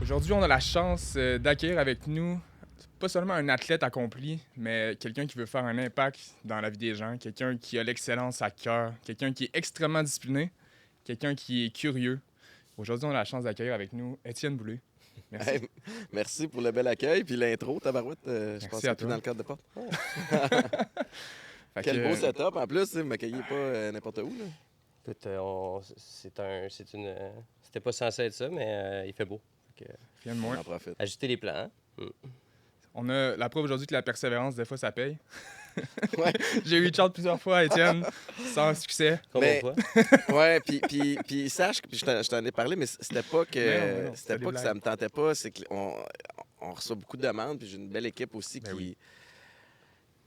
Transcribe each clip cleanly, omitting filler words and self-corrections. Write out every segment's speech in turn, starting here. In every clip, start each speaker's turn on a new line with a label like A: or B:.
A: Aujourd'hui, on a la chance d'accueillir avec nous pas seulement un athlète accompli, mais quelqu'un qui veut faire un impact dans la vie des gens, quelqu'un qui a l'excellence à cœur, quelqu'un qui est extrêmement discipliné, quelqu'un qui est curieux. Aujourd'hui, on a la chance d'accueillir avec nous Étienne Boulay. Merci.
B: Hey, merci pour le bel accueil. Puis l'intro, tabarouette, je
A: Merci
B: pensais
A: à
B: plus
A: toi.
B: dans le cadre de porte.
A: Fait
B: Quel beau
A: que,
B: setup. En plus, vous m'accueillez pas n'importe où. Là.
C: Écoute, c'était pas censé être ça, mais il fait beau. Fait que,
A: rien de
B: On
A: moins.
B: en profite.
C: ajustez les plans. Hein?
A: On a la preuve aujourd'hui que la persévérance, des fois, ça paye.
B: Ouais.
A: J'ai eu Charles plusieurs fois, Étienne, sans succès.
C: Combien
B: Mais-
C: de fois?
B: Ouais, puis sache que puis je t'en ai parlé, mais c'était pas que
A: Mais non,
B: c'était
A: des
B: pas que ça
A: blagues.
B: me tentait pas, c'est qu'on reçoit beaucoup de demandes, puis j'ai une belle équipe aussi
A: Ben oui.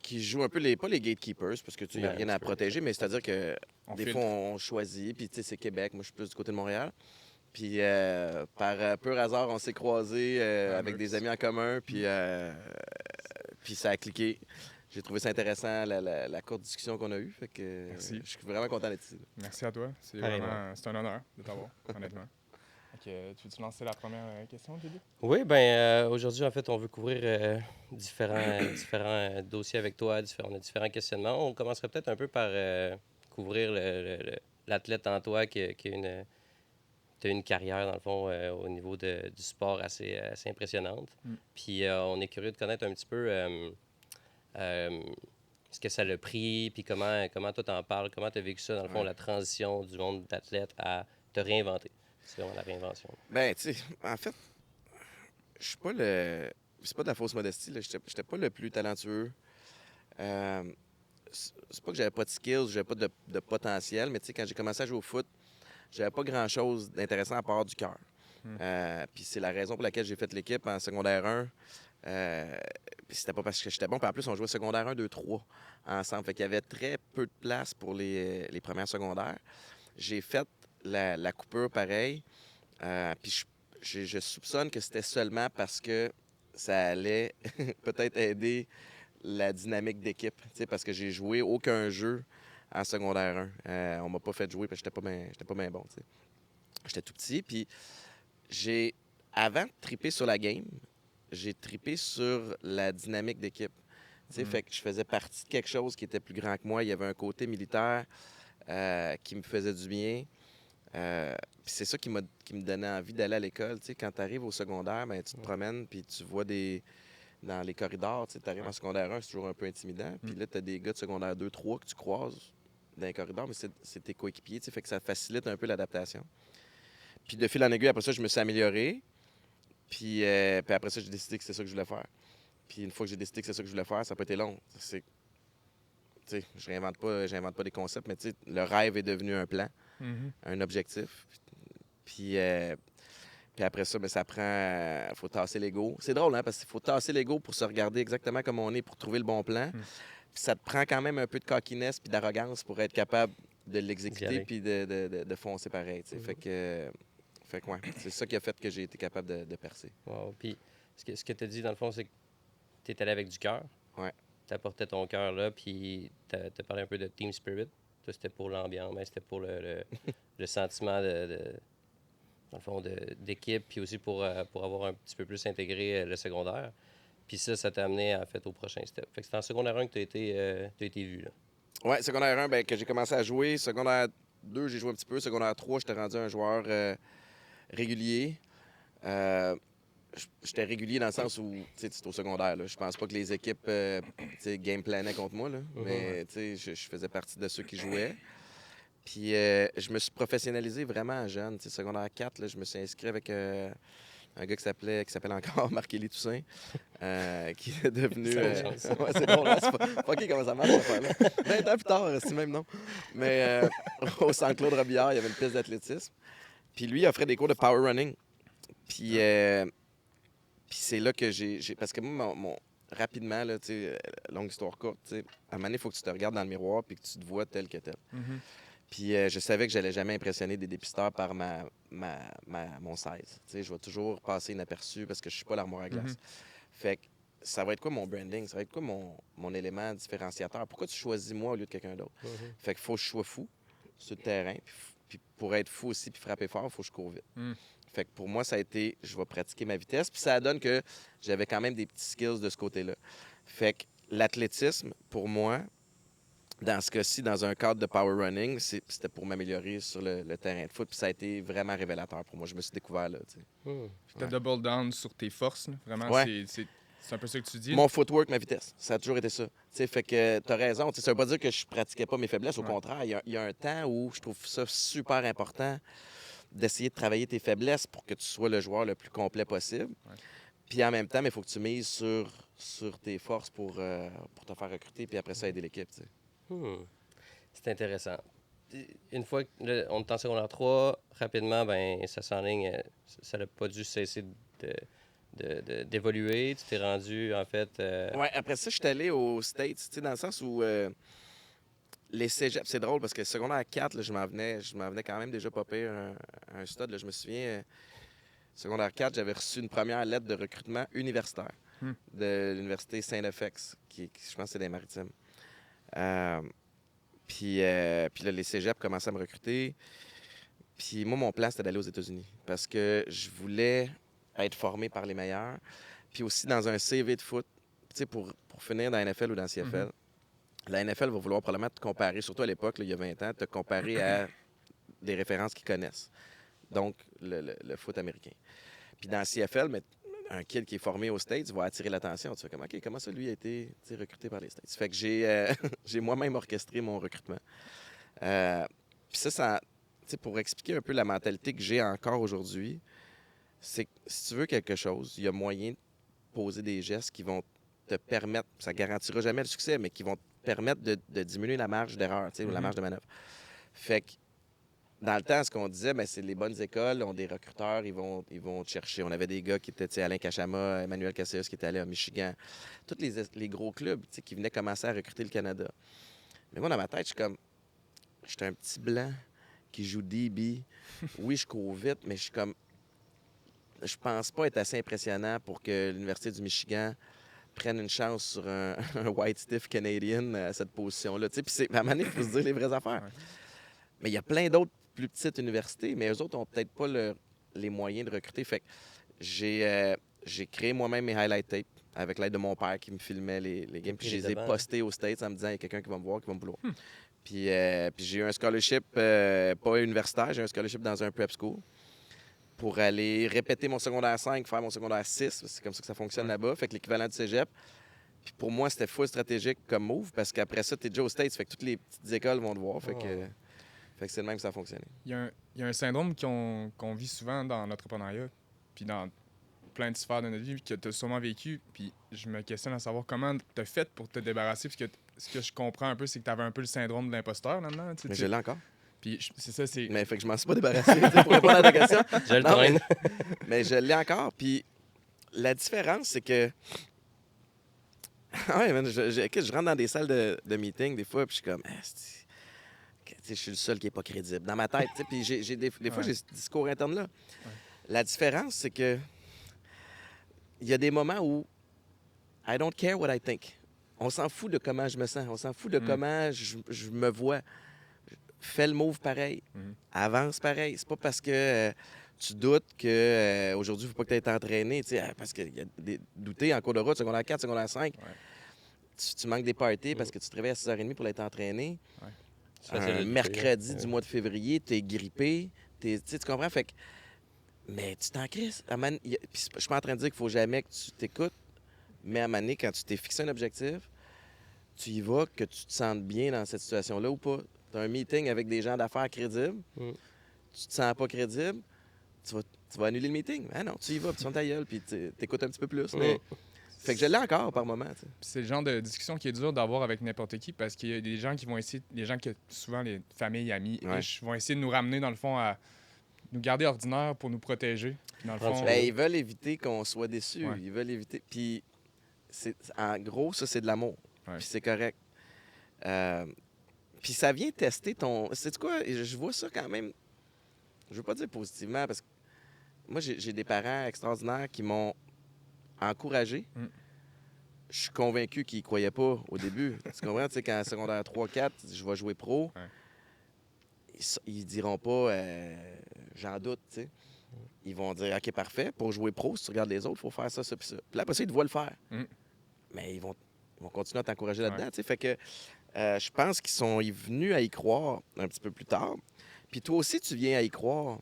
B: qui joue un peu pas les gatekeepers parce que tu n'as
C: Ben,
B: rien
C: un
B: à
C: petit peu.
B: protéger, mais c'est-à-dire que
A: On
B: des
A: filtre.
B: fois on choisit, puis tu sais c'est Québec, moi je suis plus du côté de Montréal. Puis par pur hasard, on s'est croisés avec
A: Meurthe.
B: des amis en commun, puis ça a cliqué. J'ai trouvé ça intéressant, la courte discussion qu'on a eue. Fait que
A: Merci.
B: je suis vraiment content d'être ici. là.
A: Merci à toi. C'est
C: Pareillement.
A: vraiment c'est un honneur de t'avoir, honnêtement. Tu veux-tu lancer la première question, Julie?
C: Oui, aujourd'hui, en fait, on veut couvrir différents dossiers avec toi, on a différents questionnements. On commencerait peut-être un peu par couvrir l'athlète en toi qui a une carrière, dans le fond, au niveau du sport assez impressionnante.
A: Mm.
C: Puis on est curieux de connaître un petit peu ce que ça l'a pris, puis comment toi t'en parles, comment tu as vécu ça, dans le fond,
B: Ouais.
C: la transition du monde d'athlète à te réinventer. C'est vraiment la réinvention.
B: Ben, tu sais, en fait, je suis pas le. C'est pas de la fausse modestie, là. J'étais pas le plus talentueux. C'est pas que j'avais pas de skills, j'avais pas de potentiel, mais tu sais, quand j'ai commencé à jouer au foot, j'avais pas grand-chose d'intéressant à part du cœur.
A: Mm.
B: Puis c'est la raison pour laquelle j'ai fait l'équipe en secondaire 1. Puis c'était pas parce que j'étais bon. Puis en plus, on jouait secondaire 1, 2, 3 ensemble. Fait qu'il y avait très peu de place pour les premières secondaires. J'ai fait la coupure pareil. Puis je soupçonne que c'était seulement parce que ça allait peut-être aider la dynamique d'équipe. Tu sais, parce que j'ai joué aucun jeu en secondaire 1. On m'a pas fait jouer parce que j'étais pas bien bon. Tu sais. J'étais tout petit. Puis avant de triper sur la game, j'ai tripé sur la dynamique d'équipe. Tu sais,
A: Mm.
B: fait que je faisais partie de quelque chose qui était plus grand que moi. Il y avait un côté militaire qui me faisait du bien. Puis c'est ça qui me donnait envie d'aller à l'école. Tu sais, quand tu arrives au secondaire, ben, tu te promènes puis tu vois dans les corridors. Tu arrives en secondaire 1, c'est toujours un peu intimidant. Puis là, tu as des gars de secondaire 2, 3 que tu croises dans les corridors, mais c'est tes coéquipiers. Tu sais, fait que ça facilite un peu l'adaptation. Puis de fil en aiguille, après ça, je me suis amélioré. Puis après ça, j'ai décidé que c'est ça que je voulais faire. Puis une fois que j'ai décidé que c'est ça que je voulais faire, ça n'a pas été long. Tu sais, je réinvente pas des concepts, mais tu sais, le rêve est devenu un plan,
A: Mhm.
B: un objectif. Puis après ça, ben, ça prend. Faut tasser l'ego. C'est drôle, hein, parce qu'il faut tasser l'ego pour se regarder exactement comme on est, pour trouver le bon plan. Puis ça te prend quand même un peu de cockiness puis d'arrogance pour être capable de
C: D'y
B: l'exécuter
C: aller.
B: puis de foncer pareil. Tu sais. Fait que ouais, c'est ça qui a fait que j'ai été capable de percer.
C: Wow. Puis ce que tu as dit, dans le fond, c'est que tu es allé avec du cœur.
B: Ouais.
C: Tu apportais ton cœur là, puis tu as parlé un peu de team spirit. Toi, c'était pour l'ambiance, mais c'était pour le sentiment dans le fond, d'équipe, puis aussi pour avoir un petit peu plus intégré le secondaire. Puis ça t'a amené, en fait, au prochain step. Fait que c'est en secondaire 1 que tu as été vu, là.
B: Ouais, secondaire 1, ben, que j'ai commencé à jouer. Secondaire 2, j'ai joué un petit peu. Secondaire 3, j'étais rendu un joueur régulier. J'étais régulier dans le sens où, tu sais, c'est au secondaire. Là. Je pense pas que les équipes tu sais, game planaient contre moi. Là. Mais tu sais, je faisais partie de ceux qui jouaient. Puis je me suis professionnalisé vraiment jeune. Tu sais, secondaire 4, là, je me suis inscrit avec un gars qui s'appelle encore Marc-Élie Toussaint, qui est devenu...
C: Ça a une chance.
B: ouais, c'est drôle, hein? C'est pas OK comment ça marche, cette affaire-là. 20 ans plus tard, c'est le même nom. Mais au Centre-Claude Robillard, il y avait une piste d'athlétisme. Puis lui, il offrait des cours de power running. Puis c'est là que parce que moi, rapidement, là, tu sais, longue histoire courte, tu sais, à un moment donné, il faut que tu te regardes dans le miroir puis que tu te vois tel que tel.
A: Mhm.
B: Puis je savais que j'allais jamais impressionner des dépisteurs par mon 16. Tu sais, je vais toujours passer inaperçu parce que je suis pas l'armoire à glace. Fait que ça va être quoi mon branding? Ça va être quoi mon élément différenciateur? Pourquoi tu choisis moi au lieu de quelqu'un d'autre? Fait qu'il faut que je sois fou sur le terrain. Puis Puis pour être fou aussi puis frapper fort, il faut que je cours vite.
A: Mm.
B: Fait que pour moi, ça a été, je vais pratiquer ma vitesse. Puis ça donne que j'avais quand même des petits skills de ce côté-là. Fait que l'athlétisme, pour moi, dans ce cas-ci, dans un cadre de power running, c'était pour m'améliorer sur le terrain de foot. Puis ça a été vraiment révélateur pour moi. Je me suis découvert là, tu sais.
A: Puis t'as
B: Ouais.
A: double down sur tes forces, là. Vraiment,
B: Ouais.
A: c'est un peu ça que tu dis.
B: Mon footwork, ma vitesse, ça a toujours été ça. Tu sais, fait que t'as raison. Tu sais, ça veut pas dire que je pratiquais pas mes faiblesses. Au
A: Ouais.
B: contraire, il y a un temps où je trouve ça super important d'essayer de travailler tes faiblesses pour que tu sois le joueur le plus complet possible.
A: Ouais.
B: Puis en même temps, il faut que tu mises sur tes forces pour te faire recruter, puis après ça, aider l'équipe. Tu sais.
C: C'est intéressant. Une fois qu'on est en secondaire 3, rapidement, ben ça s'enligne. Ça n'a pas dû cesser d'évoluer. Tu t'es rendu, en fait...
B: Ouais, après ça, je suis allé aux States, tu sais, dans le sens où les cégeps, c'est drôle parce que secondaire 4, là, je m'en venais quand même déjà popper un stud. Là, je me souviens, secondaire 4, j'avais reçu une première lettre de recrutement universitaire de l'Université Saint-FX, qui je pense que c'est des Maritimes. Puis là, les cégeps commençaient à me recruter. Puis moi, mon plan, c'était d'aller aux États-Unis parce que je voulais être formé par les meilleurs. Puis aussi dans un CV de foot, tu sais, pour finir dans la NFL ou dans la CFL, la NFL va vouloir probablement te comparer, surtout à l'époque, là, il y a 20 ans, te comparer à des références qu'ils connaissent. Donc, le foot américain. Puis dans la CFL, mais un kid qui est formé aux States va attirer l'attention. Tu fais comme, OK, comment ça, lui, a été recruté par les States? Fait que j'ai moi-même orchestré mon recrutement. Puis ça tu sais, pour expliquer un peu la mentalité que j'ai encore aujourd'hui, c'est que si tu veux quelque chose, il y a moyen de poser des gestes qui vont te permettre, ça garantira jamais le succès, mais qui vont te permettre de diminuer la marge d'erreur, tu sais, ou la marge de manœuvre. Fait que dans le temps, ce qu'on disait, ben, c'est les bonnes écoles ont des recruteurs, ils vont te chercher. On avait des gars qui étaient, tu sais, Alain Cachama, Emmanuel Casillas qui était allé à Michigan. Tous les gros clubs, tu sais, qui venaient commencer à recruter le Canada. Mais moi, dans ma tête, je suis comme, j'étais un petit blanc qui joue DB. Oui, je cours vite, mais je suis comme, je pense pas être assez impressionnant pour que l'Université du Michigan prenne une chance sur un white stiff Canadian à cette position-là. Tu sais, puis à un moment donné, il faut se dire les vraies affaires.
A: Ouais.
B: Mais il y a plein d'autres plus petites universités, mais eux autres n'ont peut-être pas les moyens de recruter. Fait que j'ai créé moi-même mes highlight tapes avec l'aide de mon père qui me filmait les games. Puis je les ai postés aux States en me disant, il y a quelqu'un qui va me voir, qui va me vouloir. Puis j'ai eu un scholarship, pas universitaire, j'ai eu un scholarship dans un prep school pour aller répéter mon secondaire 5, faire mon secondaire 6. C'est comme ça que ça fonctionne là-bas. Fait que l'équivalent du cégep. Puis pour moi, c'était full stratégique comme move parce qu'après ça, t'es déjà aux States. Fait que toutes les petites écoles vont te voir. Fait que c'est le même que ça a fonctionné.
A: Il y a un syndrome qu'on vit souvent dans l'entrepreneuriat, puis dans plein de sphères de notre vie, que tu as sûrement vécu. Puis je me questionne à savoir comment tu as fait pour te débarrasser. Parce que ce que je comprends un peu, c'est que tu avais un peu le syndrome de l'imposteur là-dedans.
B: Mais je l'ai encore.
A: Puis c'est ça, c'est.
B: Mais fait que je m'en suis pas débarrassé tu sais, pour répondre à ta question.
C: Je le
B: Non,
C: traîne.
B: mais je l'ai encore. Puis la différence, c'est que. Ouais, man, écoute, je rentre dans des salles de meeting des fois, puis je suis comme. Je suis le seul qui n'est pas crédible dans ma tête. Puis j'ai des fois, j'ai ce discours interne-là. Ouais. La différence, c'est que il y a des moments où I don't care what I think. On s'en fout de comment je me sens. On s'en fout de comment je me vois. Fais le move pareil. Avance pareil. C'est pas parce que tu doutes que aujourd'hui, il ne faut pas que tu aies entraîné. Parce qu'il y a des doutés en cours de route, secondaire 4, secondaire 5. Ouais. Tu manques des parties parce que tu te réveilles à 6h30 pour être entraîné. Ouais. Un mercredi du mois de février, tu es grippé. Tu comprends? Fait que, mais tu t'en crises. Je suis pas en train de dire qu'il faut jamais que tu t'écoutes, mais à un moment donné, quand tu t'es fixé un objectif, tu y vas, que tu te sentes bien dans cette situation-là ou pas. Tu as un meeting avec des gens d'affaires crédibles, tu te sens pas crédible, tu vas annuler le meeting. Ah non, tu y vas, puis tu fermes ta gueule, puis tu écoutes un petit peu plus. Mais... Fait que je l'ai encore par moment. T'sais.
A: C'est le genre de discussion qui est dur d'avoir avec n'importe qui parce qu'il y a des gens qui vont essayer, des gens que souvent les familles, amis, vont essayer de nous ramener dans le fond à nous garder ordinaires pour nous protéger. Dans le fond,
B: ils veulent éviter qu'on soit déçus. Ouais. Ils veulent éviter. Puis, en gros, ça, c'est de l'amour. Ouais. Puis c'est correct. Puis ça vient tester ton... Sais-tu quoi? Je vois ça quand même... Je veux pas dire positivement parce que moi, j'ai des parents extraordinaires qui m'ont encouragé. Je suis convaincu qu'ils ne croyaient pas au début. Tu comprends? Tu sais, quand secondaire 3-4, je vais jouer pro. Ouais. ils diront pas j'en doute, tu sais. Ils vont dire OK, parfait, pour jouer pro, si tu regardes les autres, il faut faire ça, ça, puis ça. Puis là, après ça, ils te voient le faire.
A: Mm.
B: Mais ils vont continuer à t'encourager
A: Ouais.
B: là-dedans, tu sais. Fait que je pense qu'ils sont venus à y croire un petit peu plus tard. Puis toi aussi, tu viens à y croire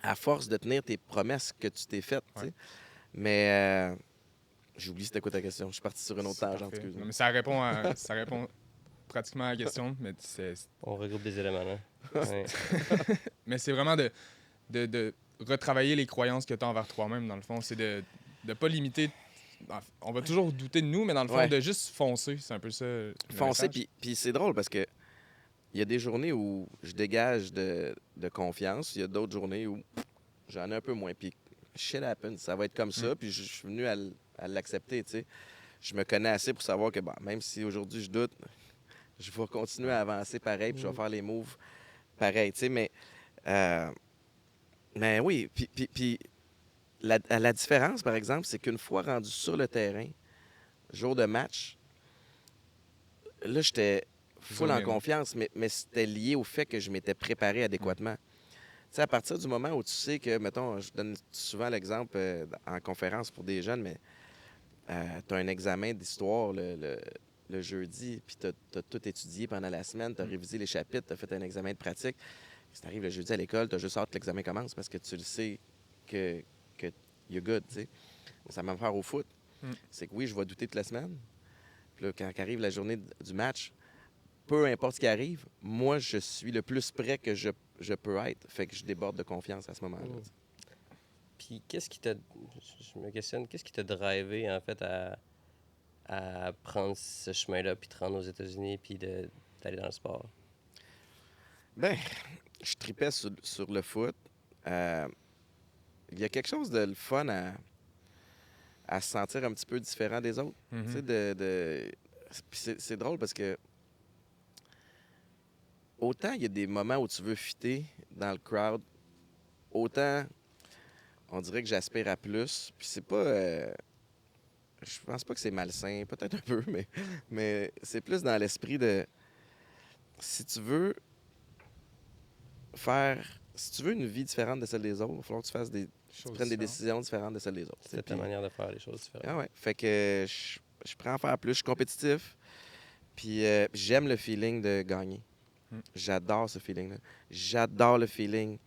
B: à force de tenir tes promesses que tu t'es faites, tu sais.
A: Ouais.
B: Mais j'ai oublié c'était quoi ta question. Je suis parti sur une autre
A: C'est
B: tangente,
A: parfait.
B: excuse-moi.
A: Non, mais ça répond pratiquement à la question, mais
C: On regroupe des éléments, là. Ouais.
A: mais c'est vraiment de retravailler les croyances que tu as envers toi-même, dans le fond. C'est de ne pas limiter. On va toujours douter de nous, mais dans le fond,
B: Ouais.
A: de juste foncer. C'est un peu ça. Le
B: Foncer,
A: message.
B: puis c'est drôle parce que il y a des journées où je dégage de confiance. Il y a d'autres journées où j'en ai un peu moins. Puis shit happens. Ça va être comme ça. Puis je suis venu à l'accepter, tu sais. Je me connais assez pour savoir que, bon, même si aujourd'hui je doute, je vais continuer à avancer pareil, puis je vais faire les moves pareil, tu sais. Mais oui, puis la différence, par exemple, c'est qu'une fois rendu sur le terrain, jour de match, là, j'étais full en
A: Zone in.
B: confiance, mais c'était lié au fait que je m'étais préparé adéquatement. Tu sais, à partir du moment où tu sais que, mettons, je donne souvent l'exemple en conférence pour des jeunes, mais tu as un examen d'histoire le jeudi, puis tu as tout étudié pendant la semaine, tu as révisé les chapitres, tu as fait un examen de pratique. Si tu arrives le jeudi à l'école, tu as juste hâte que l'examen commence parce que tu le sais que you're good, tu sais. Ça m'a fait au foot. C'est que oui, je vais douter toute la semaine. Puis là, quand arrive la journée du match, peu importe ce qui arrive, moi, je suis le plus près que je peux être. Fait que je déborde de confiance à ce moment-là.
C: Mm. Puis qu'est-ce qui t'a... Je me questionne, qu'est-ce qui t'a drivé, en fait, à prendre ce chemin-là, puis de te rendre aux États-Unis, puis d'aller dans le sport?
B: Ben, je tripais sur le foot. Il y a quelque chose de le fun à se sentir un petit peu différent des autres.
A: Mhm.
B: Tu sais, Puis c'est drôle parce que autant il y a des moments où tu veux fitter dans le crowd, autant on dirait que j'aspire à plus. Puis c'est pas... je pense pas que c'est malsain, peut-être un peu, mais c'est plus dans l'esprit de... Si tu veux une vie différente de celle des autres, il va falloir que tu fasses tu prennes des décisions différentes de celles des autres.
C: C'était ta manière de faire les choses différentes.
B: Ah ouais. Fait que je prends à faire plus, je suis compétitif. Puis j'aime le feeling de gagner. J'adore ce feeling-là. J'adore le feeling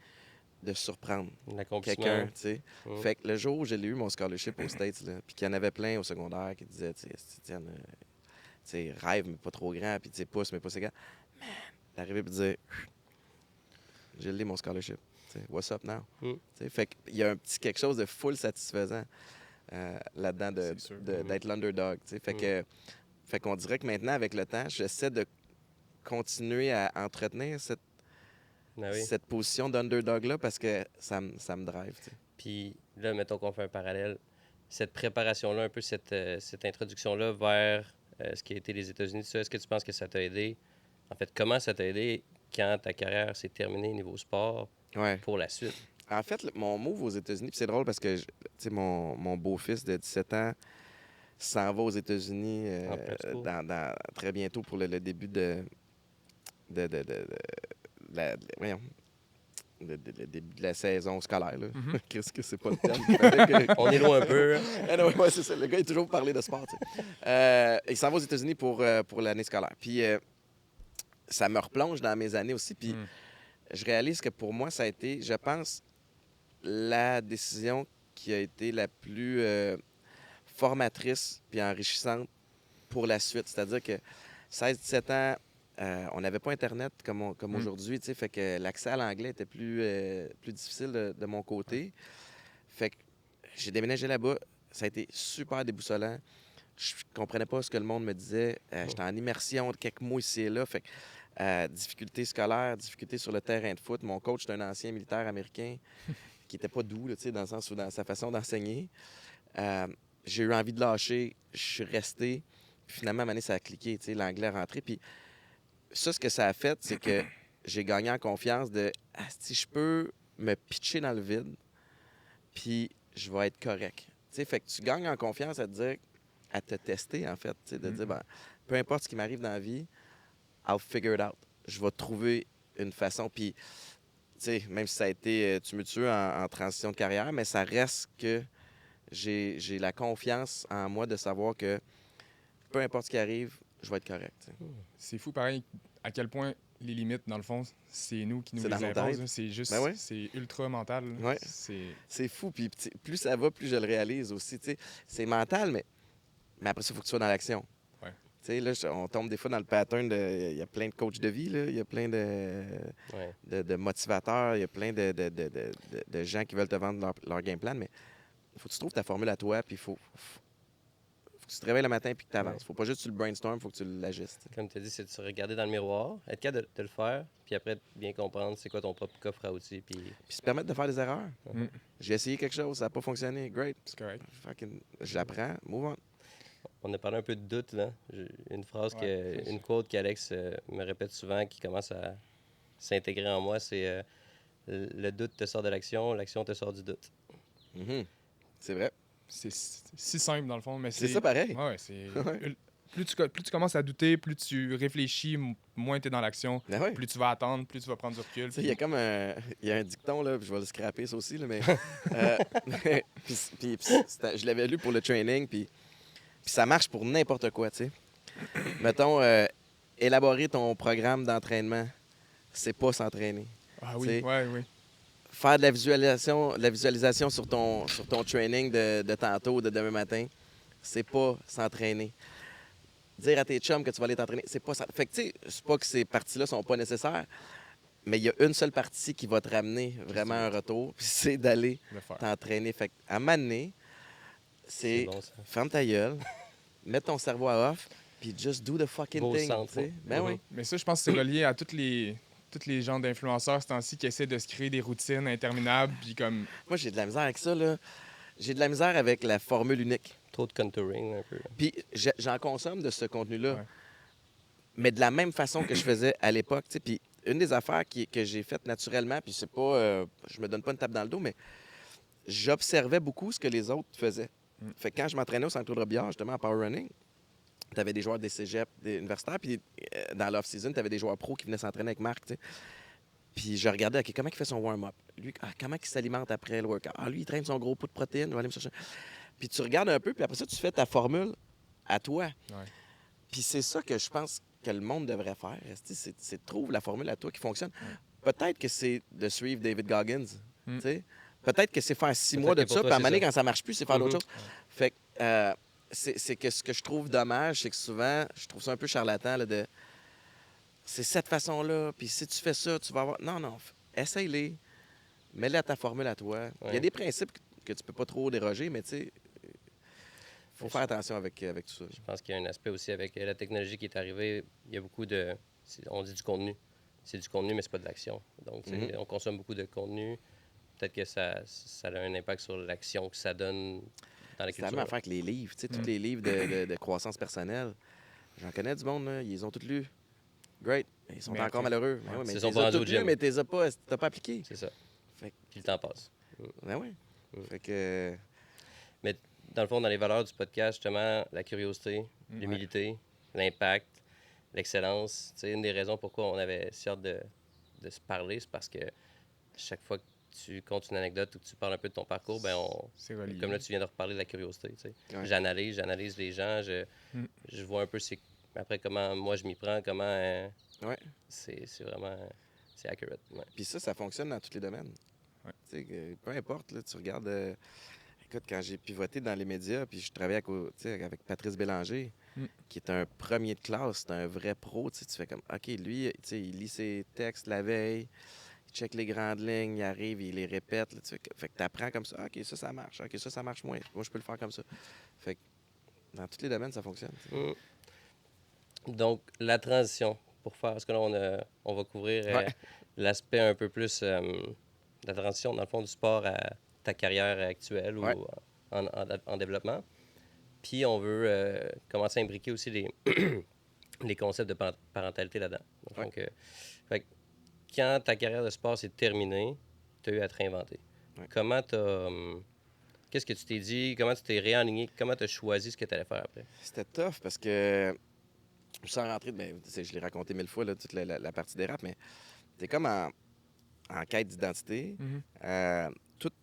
B: de surprendre
C: L'accomplissement.
B: quelqu'un, tu sais.
C: Mm.
B: Fait que le jour où j'ai eu mon scholarship aux States, là, puis qu'il y en avait plein au secondaire qui disaient, tu sais, rêve, mais pas trop grand, puis tu sais, pousse, mais pas assez grand. Man, d'arriver et de dire, j'ai lu mon scholarship. T'sais, what's up now?
C: Mm.
B: T'sais, fait qu'il y a un petit quelque chose de full satisfaisant là-dedans
A: C'est sûr.
B: d'être l'underdog. T'sais. Fait qu'on dirait que maintenant, avec le temps, j'essaie de continuer à entretenir
C: Ben oui.
B: cette position d'underdog-là parce que ça me drive. T'sais.
C: Puis là, mettons qu'on fait un parallèle. Cette préparation-là, un peu cette introduction-là vers ce qui a été les États-Unis, est-ce que tu penses que ça t'a aidé? En fait, comment ça t'a aidé quand ta carrière s'est terminée niveau sport
B: Ouais.
C: pour la suite?
B: En fait, mon move aux États-Unis, puis c'est drôle parce que mon beau-fils de 17 ans s'en va aux États-Unis
C: En prep school.
B: très bientôt pour le début voyons, le début de la saison scolaire. Là. Qu'est-ce que c'est pas le terme?
C: On est loin un peu. hein?
B: Anyway, ouais, c'est ça. Le gars est toujours parlé de sport. Tu sais. Il s'en va aux États-Unis pour l'année scolaire. Puis ça me replonge dans mes années aussi. Puis je réalise que pour moi, ça a été, je pense, la décision qui a été la plus formatrice puis enrichissante pour la suite. C'est-à-dire que 16-17 ans, on n'avait pas Internet comme aujourd'hui, tu sais, fait que l'accès à l'anglais était plus difficile de mon côté. Fait que j'ai déménagé là-bas. Ça a été super déboussolant. Je comprenais pas ce que le monde me disait. J'étais en immersion de quelques mois ici et là. Fait que difficultés scolaires, difficultés sur le terrain de foot. Mon coach, c'est un ancien militaire américain qui était pas doux, là, tu sais, dans le sens où dans sa façon d'enseigner. J'ai eu envie de lâcher. Je suis resté. Puis finalement, à un moment donné, ça a cliqué. Tu sais, l'anglais est rentré. Puis ça, ce que ça a fait, c'est que j'ai gagné en confiance de si je peux me pitcher dans le vide, puis je vais être correct. Tu sais, fait que tu gagnes en confiance à te dire, à te tester, en fait. Tu sais, de dire, ben, peu importe ce qui m'arrive dans la vie, I'll figure it out. Je vais trouver une façon. Puis, tu sais, même si ça a été tumultueux en transition de carrière, mais ça reste que j'ai la confiance en moi de savoir que peu importe ce qui arrive, je vais être correct. Tu sais.
A: C'est fou, pareil, à quel point les limites, dans le fond, c'est nous qui nous
B: C'est
A: les
B: dans nos
A: imposons.
B: têtes.
A: C'est juste,
B: Ben ouais.
A: c'est ultra mental. Là.
B: Ouais.
A: C'est...
B: C'est fou. Puis plus ça va, plus je le réalise aussi. Tu sais. C'est mental, mais après ça, il faut que tu sois dans l'action.
A: Ouais.
B: Tu sais, là, on tombe des fois dans le pattern de. Il y a plein de coachs de vie, là. Il y a plein de motivateurs, il y a plein de gens qui veulent te vendre leur game plan, mais il faut que tu trouves ta formule à toi, puis il faut que tu te réveilles le matin puis que tu avances.
C: Ouais.
B: Faut pas juste que tu le brainstorm, faut que tu l'agistes.
C: Comme tu as dit, c'est de se regarder dans le miroir, être capable de le faire, puis après, bien comprendre c'est quoi ton propre coffre à outils. Puis
B: Puis se permettre de faire des erreurs.
A: Mm.
B: J'ai essayé quelque chose, ça n'a pas fonctionné. Great.
A: C'est correct.
B: J'apprends, move on.
C: on a parlé un peu de doute, là. Une phrase, une quote qu'Alex me répète souvent qui commence à s'intégrer en moi, c'est le doute te sort de l'action te sort du doute.
B: Mhm. C'est vrai.
A: C'est si simple, dans le fond, mais
B: C'est ça pareil.
A: Ouais, c'est...
B: Ouais.
A: Plus tu commences à douter, plus tu réfléchis, moins tu es dans l'action.
B: Ben ouais.
A: Plus tu vas attendre, plus tu vas prendre du recul.
B: Tu sais, il y a comme il y a un dicton, là, puis je vais le scraper, ça aussi, là, mais... puis je l'avais lu pour le training, puis ça marche pour n'importe quoi, tu sais. Mettons, élaborer ton programme d'entraînement, c'est pas s'entraîner.
A: Ah oui,
B: T'sais,
A: oui.
B: Faire de la visualisation sur ton training de tantôt, de demain matin, c'est pas s'entraîner. Dire à tes chums que tu vas aller t'entraîner, c'est pas ça. Fait que, tu sais, c'est pas que ces parties-là sont pas nécessaires, mais il y a une seule partie qui va te ramener vraiment un retour, puis c'est d'aller
A: Le faire.
B: t'entraîner. Fait qu'à un moment donné, c'est
C: bon, ça.
B: ferme ta gueule, mets ton cerveau à off, puis just do the fucking
C: Beau
B: thing.
C: centre,
B: Tu sais. Ben oui.
A: Mais ça, je pense que c'est relié à tous les gens d'influenceurs ce temps-ci qui essaient de se créer des routines interminables, puis comme...
B: Moi, j'ai de la misère avec ça, là. J'ai de la misère avec la formule unique.
C: Trop de contouring, un peu.
B: Puis j'en consomme de ce contenu-là,
A: Ouais.
B: mais de la même façon que je faisais à l'époque. Tu sais. Puis une des affaires que j'ai faites naturellement, puis c'est pas... je me donne pas une tape dans le dos, mais j'observais beaucoup ce que les autres faisaient. Fait que quand je m'entraînais au Centre Robillard, justement, en power running, tu avais des joueurs des cégeps, des universitaires, puis dans l'off-season, tu avais des joueurs pros qui venaient s'entraîner avec Marc, tu sais. Puis je regardais, OK, comment il fait son warm-up? Lui, comment il s'alimente après le workout? Ah, lui, il traîne son gros pot de protéines, il va aller me chercher. Puis tu regardes un peu, puis après ça, tu fais ta formule à toi.
A: Ouais.
B: Puis c'est ça que je pense que le monde devrait faire. C'est de trouver la formule à toi qui fonctionne. Peut-être que c'est de suivre David Goggins, tu sais. Peut-être que c'est faire 6 mois de
C: que pour
B: ça,
C: toi,
B: puis à un
C: c'est
B: moment donné,
C: ça.
B: quand ça marche plus, c'est faire d'autres
C: Mhm.
B: choses. Fait que c'est que ce que je trouve dommage, c'est que souvent, je trouve ça un peu charlatan, là, de... C'est cette façon-là, puis si tu fais ça, tu vas avoir... Non, essaye-les. Mets-les à ta formule à toi. Il y a
C: Ouais.
B: des principes que tu peux pas trop déroger, mais tu sais, faut faire attention avec tout ça.
C: Je pense qu'il y a un aspect aussi avec la technologie qui est arrivée. Il y a beaucoup de... On dit du contenu. C'est du contenu, mais c'est pas de l'action. Donc, tu sais, on consomme beaucoup de contenu. Peut-être que ça a un impact sur l'action que ça donne dans la
B: C'est la même
C: culture.
B: affaire avec les livres. Tu sais, tous les livres de croissance personnelle. J'en connais du monde, là, ils les ont tous lus. Great. Ils sont
A: Mais
B: encore
A: après-
B: malheureux. Ben oui, mais
C: Ils
B: tu
C: sont
B: les
C: pas
B: as
C: rendus au
B: tous lus,
C: gym.
B: mais tu les as pas, t'as pas appliqué.
C: C'est ça.
B: Fait que-
C: Puis le temps passe.
B: Ben oui. Fait que...
C: Mais dans le fond, dans les valeurs du podcast, justement, la curiosité, l'humilité, l'impact, l'excellence, tu sais, une des raisons pourquoi on avait si hâte de se parler, c'est parce que chaque fois que tu comptes une anecdote ou que tu parles un peu de ton parcours, ben
A: C'est relié.
C: comme là, tu viens de reparler de la curiosité. Tu sais.
B: Ouais.
C: J'analyse les gens, je vois un peu après comment moi je m'y prends, comment
B: Ouais.
C: c'est vraiment c'est accurate. Ouais.
B: Puis ça fonctionne dans tous les domaines.
A: Ouais.
B: Tu sais, peu importe, là, tu regardes... Écoute, quand j'ai pivoté dans les médias, puis je travaillais avec Patrice Bélanger, qui est un premier de classe, c'est un vrai pro, tu fais comme, OK, lui, tu sais, il lit ses textes la veille, il check les grandes lignes, il arrive, il les répète. Là, fait que tu apprends comme ça. OK, ça marche. OK, ça marche moins. Moi, je peux le faire comme ça. Fait que dans tous les domaines, ça fonctionne.
C: Donc, la transition, pour faire, parce que là, on va couvrir l'aspect un peu plus de la transition, dans le fond, du sport à ta carrière actuelle ou en développement. Puis, on veut commencer à imbriquer aussi les concepts de parentalité là-dedans. Donc, fait que quand ta carrière de sport s'est terminée, tu as eu à te réinventer.
B: Ouais.
C: Comment tu as... qu'est-ce que tu t'es dit? Comment tu t'es réaligné? Comment tu as choisi ce que tu allais faire après?
B: C'était tough parce que, sans rentrer, je l'ai raconté 1000 fois, là, toute la partie des rap, mais t'es comme en quête d'identité.
A: Mhm.
B: Tout, tu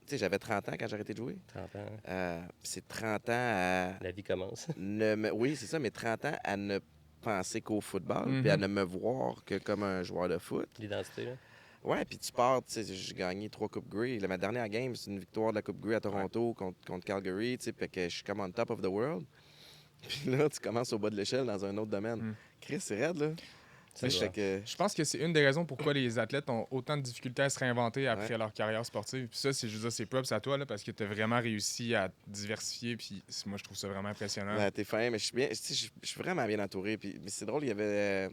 B: sais, j'avais 30 ans quand j'ai arrêté de jouer.
C: 30 ans,
B: C'est 30 ans à
C: la vie commence.
B: Oui, c'est ça, mais 30 ans à ne penser qu'au football,
A: Mhm.
B: puis à ne me voir que comme un joueur de foot.
C: L'identité, là.
B: Ouais, puis tu pars, tu sais, j'ai gagné 3 Coupes Grey. Ma dernière game, c'est une victoire de la Coupe Grey à Toronto contre Calgary, tu sais, puis que je suis comme on top of the world. Puis là, tu commences au bas de l'échelle dans un autre domaine.
A: Mm.
B: Chris, c'est raide, là.
C: Ça
B: Tu sais,
C: doit.
A: Je pense que c'est une des raisons pourquoi les athlètes ont autant de difficultés à se réinventer après
B: Ouais.
A: leur carrière sportive. Puis ça, je veux dire, c'est props à toi, là, parce que tu as vraiment réussi à te diversifier. Puis moi, je trouve ça vraiment impressionnant.
B: Ben, t'es fin, mais je suis bien, tu sais, je suis vraiment bien entouré. Puis mais c'est drôle, il y avait,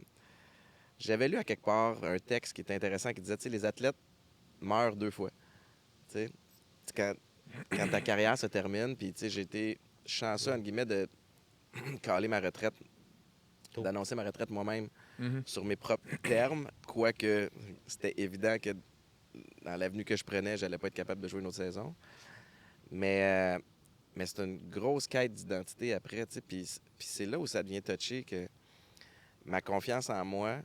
B: j'avais lu à quelque part un texte qui était intéressant qui disait, tu sais, les athlètes meurent 2 fois. Tu sais, quand, quand ta carrière se termine, puis tu sais, j'ai été chanceux, entre guillemets, de caler ma retraite,
C: Tôt.
B: d'annoncer ma retraite moi-même
A: Mhm.
B: sur mes propres termes, quoique c'était évident que dans l'avenue que je prenais, j'allais pas être capable de jouer une autre saison. Mais c'est une grosse quête d'identité après, tu sais, puis c'est là où ça devient touché que ma confiance en moi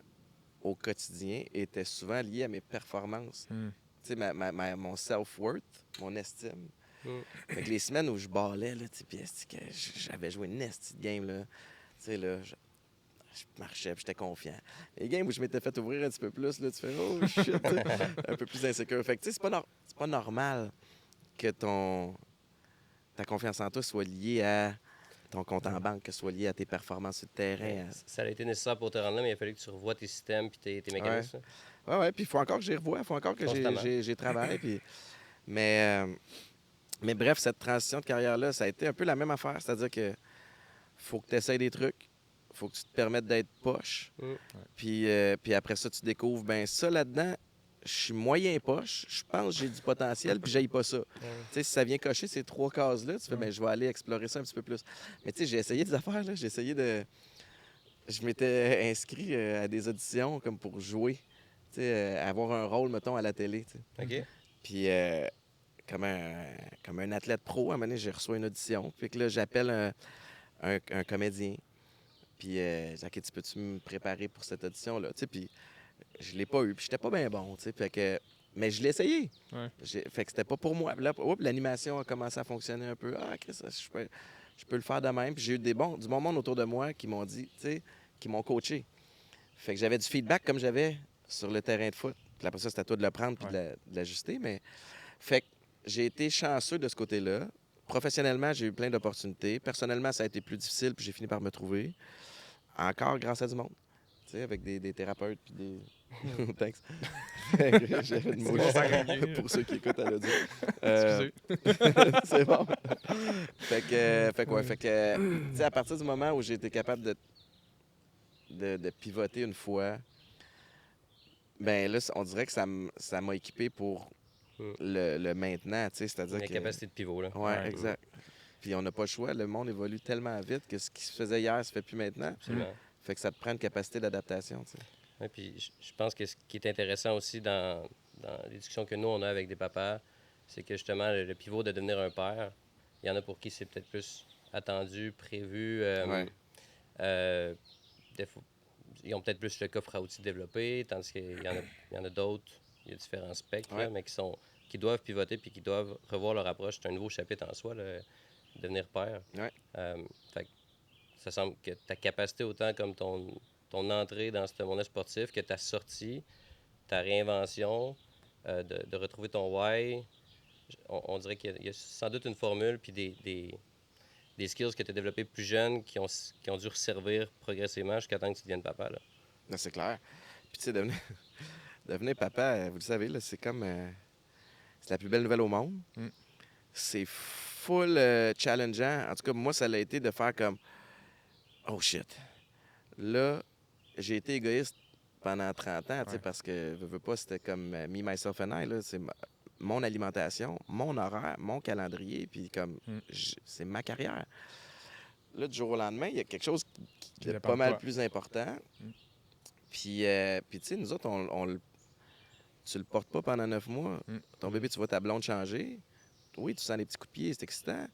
B: au quotidien était souvent liée à mes performances.
A: Mm.
B: Tu sais, mon self-worth, mon estime.
C: Mm.
B: Fait que les semaines où je ballais, là, tu sais, puis est-ce que j'avais joué une esti de game, là, tu sais, là, je marchais, puis j'étais confiant. Les games où je m'étais fait ouvrir un petit peu plus, là, tu fais « Oh, shit! » un peu plus insécure. Fait que, tu sais, c'est pas normal que ta confiance en toi soit liée à ton compte en banque, que ce soit lié à tes performances sur le terrain.
C: Ça a été nécessaire pour te rendre là, mais il a fallu que tu revoies tes systèmes et tes mécanismes.
B: Ouais, puis il faut encore que j'y revoie, il faut encore que
C: Constamment.
B: j'ai travaillé. Puis... Mais bref, cette transition de carrière-là, ça a été un peu la même affaire. C'est-à-dire que faut que tu essaies des trucs, faut que tu te permettes d'être poche.
C: Mm.
B: Puis après ça, tu découvres, ben ça là-dedans, je suis moyen poche, je pense que j'ai du potentiel, puis j'aille pas ça. Tu sais, si ça vient cocher ces 3 cases-là, tu fais, ben je vais aller explorer ça un petit peu plus. Mais tu sais, j'ai essayé des affaires, là, j'ai essayé de... Je m'étais inscrit à des auditions comme pour jouer, tu sais, avoir un rôle, mettons, à la télé, tu sais.
C: OK.
B: Puis comme un athlète pro, à un moment donné, j'ai reçu une audition. Puis que là, j'appelle un comédien. Puis j'ai dit, OK, tu peux-tu me préparer pour cette audition-là? Tu sais, puis je l'ai pas eu. Puis j'étais pas bien bon, tu sais. Fait que... Mais je l'ai essayé.
A: Ouais.
B: Fait que c'était pas pour moi. Puis là, l'animation a commencé à fonctionner un peu. Ah, Chris, je peux le faire de même. Puis j'ai eu du bon monde autour de moi qui m'ont dit, tu sais, qui m'ont coaché. Fait que j'avais du feedback comme j'avais sur le terrain de foot. Puis après ça, c'était à toi de le prendre puis de l'ajuster. Mais fait que j'ai été chanceux de ce côté-là. Professionnellement, j'ai eu plein d'opportunités. Personnellement, ça a été plus difficile, puis j'ai fini par me trouver. Encore grâce à du monde. Tu sais, avec des thérapeutes puis des... Thanks. Fait que j'avais une mouche pour ceux qui écoutent à l'audio.
A: Excusez.
B: C'est bon. Fait que, tu sais, à partir du moment où j'ai été capable de pivoter une fois, ben là, on dirait que ça m'a équipé pour le maintenant, tu sais, c'est-à-dire
C: La
B: que...
C: capacité de pivot, là.
B: Ouais, exact. Puis on n'a pas le choix, le monde évolue tellement vite que ce qui se faisait hier se fait plus maintenant.
C: Absolument.
B: Fait que ça te prend une capacité d'adaptation, tu sais.
C: Ouais, puis je pense que ce qui est intéressant aussi dans les discussions que nous, on a avec des papas, c'est que justement, le pivot de devenir un père, il y en a pour qui c'est peut-être plus attendu, prévu.
B: Ouais.
C: Ils ont peut-être plus le coffre à outils développé, tandis qu'il y en a d'autres, il y a différents spectres, là,
B: Ouais.
C: mais qui doivent pivoter puis qui doivent revoir leur approche. C'est un nouveau chapitre en soi, là, devenir père.
B: Ouais.
C: Fait que ça semble que ta capacité, autant comme ton entrée dans ce monde sportif, que ta sortie, ta réinvention, de retrouver ton why, on dirait qu'il y a sans doute une formule puis des skills que tu as développés plus jeunes qui ont dû resservir progressivement jusqu'à temps que tu deviennes papa. Là.
B: Non, c'est clair. Puis tu sais, devenir papa, vous le savez, là, c'est comme... c'est la plus belle nouvelle au monde.
A: Mm.
B: C'est full challengeant. En tout cas, moi, ça l'a été de faire comme... Oh shit. Là, j'ai été égoïste pendant 30 ans, tu sais,
A: Ouais.
B: parce que, veux pas, c'était comme me, myself and I, là. C'est mon alimentation, mon horaire, mon calendrier, puis comme... c'est ma carrière. Là, du jour au lendemain, il y a quelque chose qui est
A: dépend
B: pas
A: de
B: mal
A: toi.
B: plus important.
A: Mm.
B: Puis tu sais, nous autres, tu le portes pas pendant 9 mois.
A: Mm.
B: Ton bébé, tu vois ta blonde changer. Oui, tu sens des petits coups de pied, c'est excitant.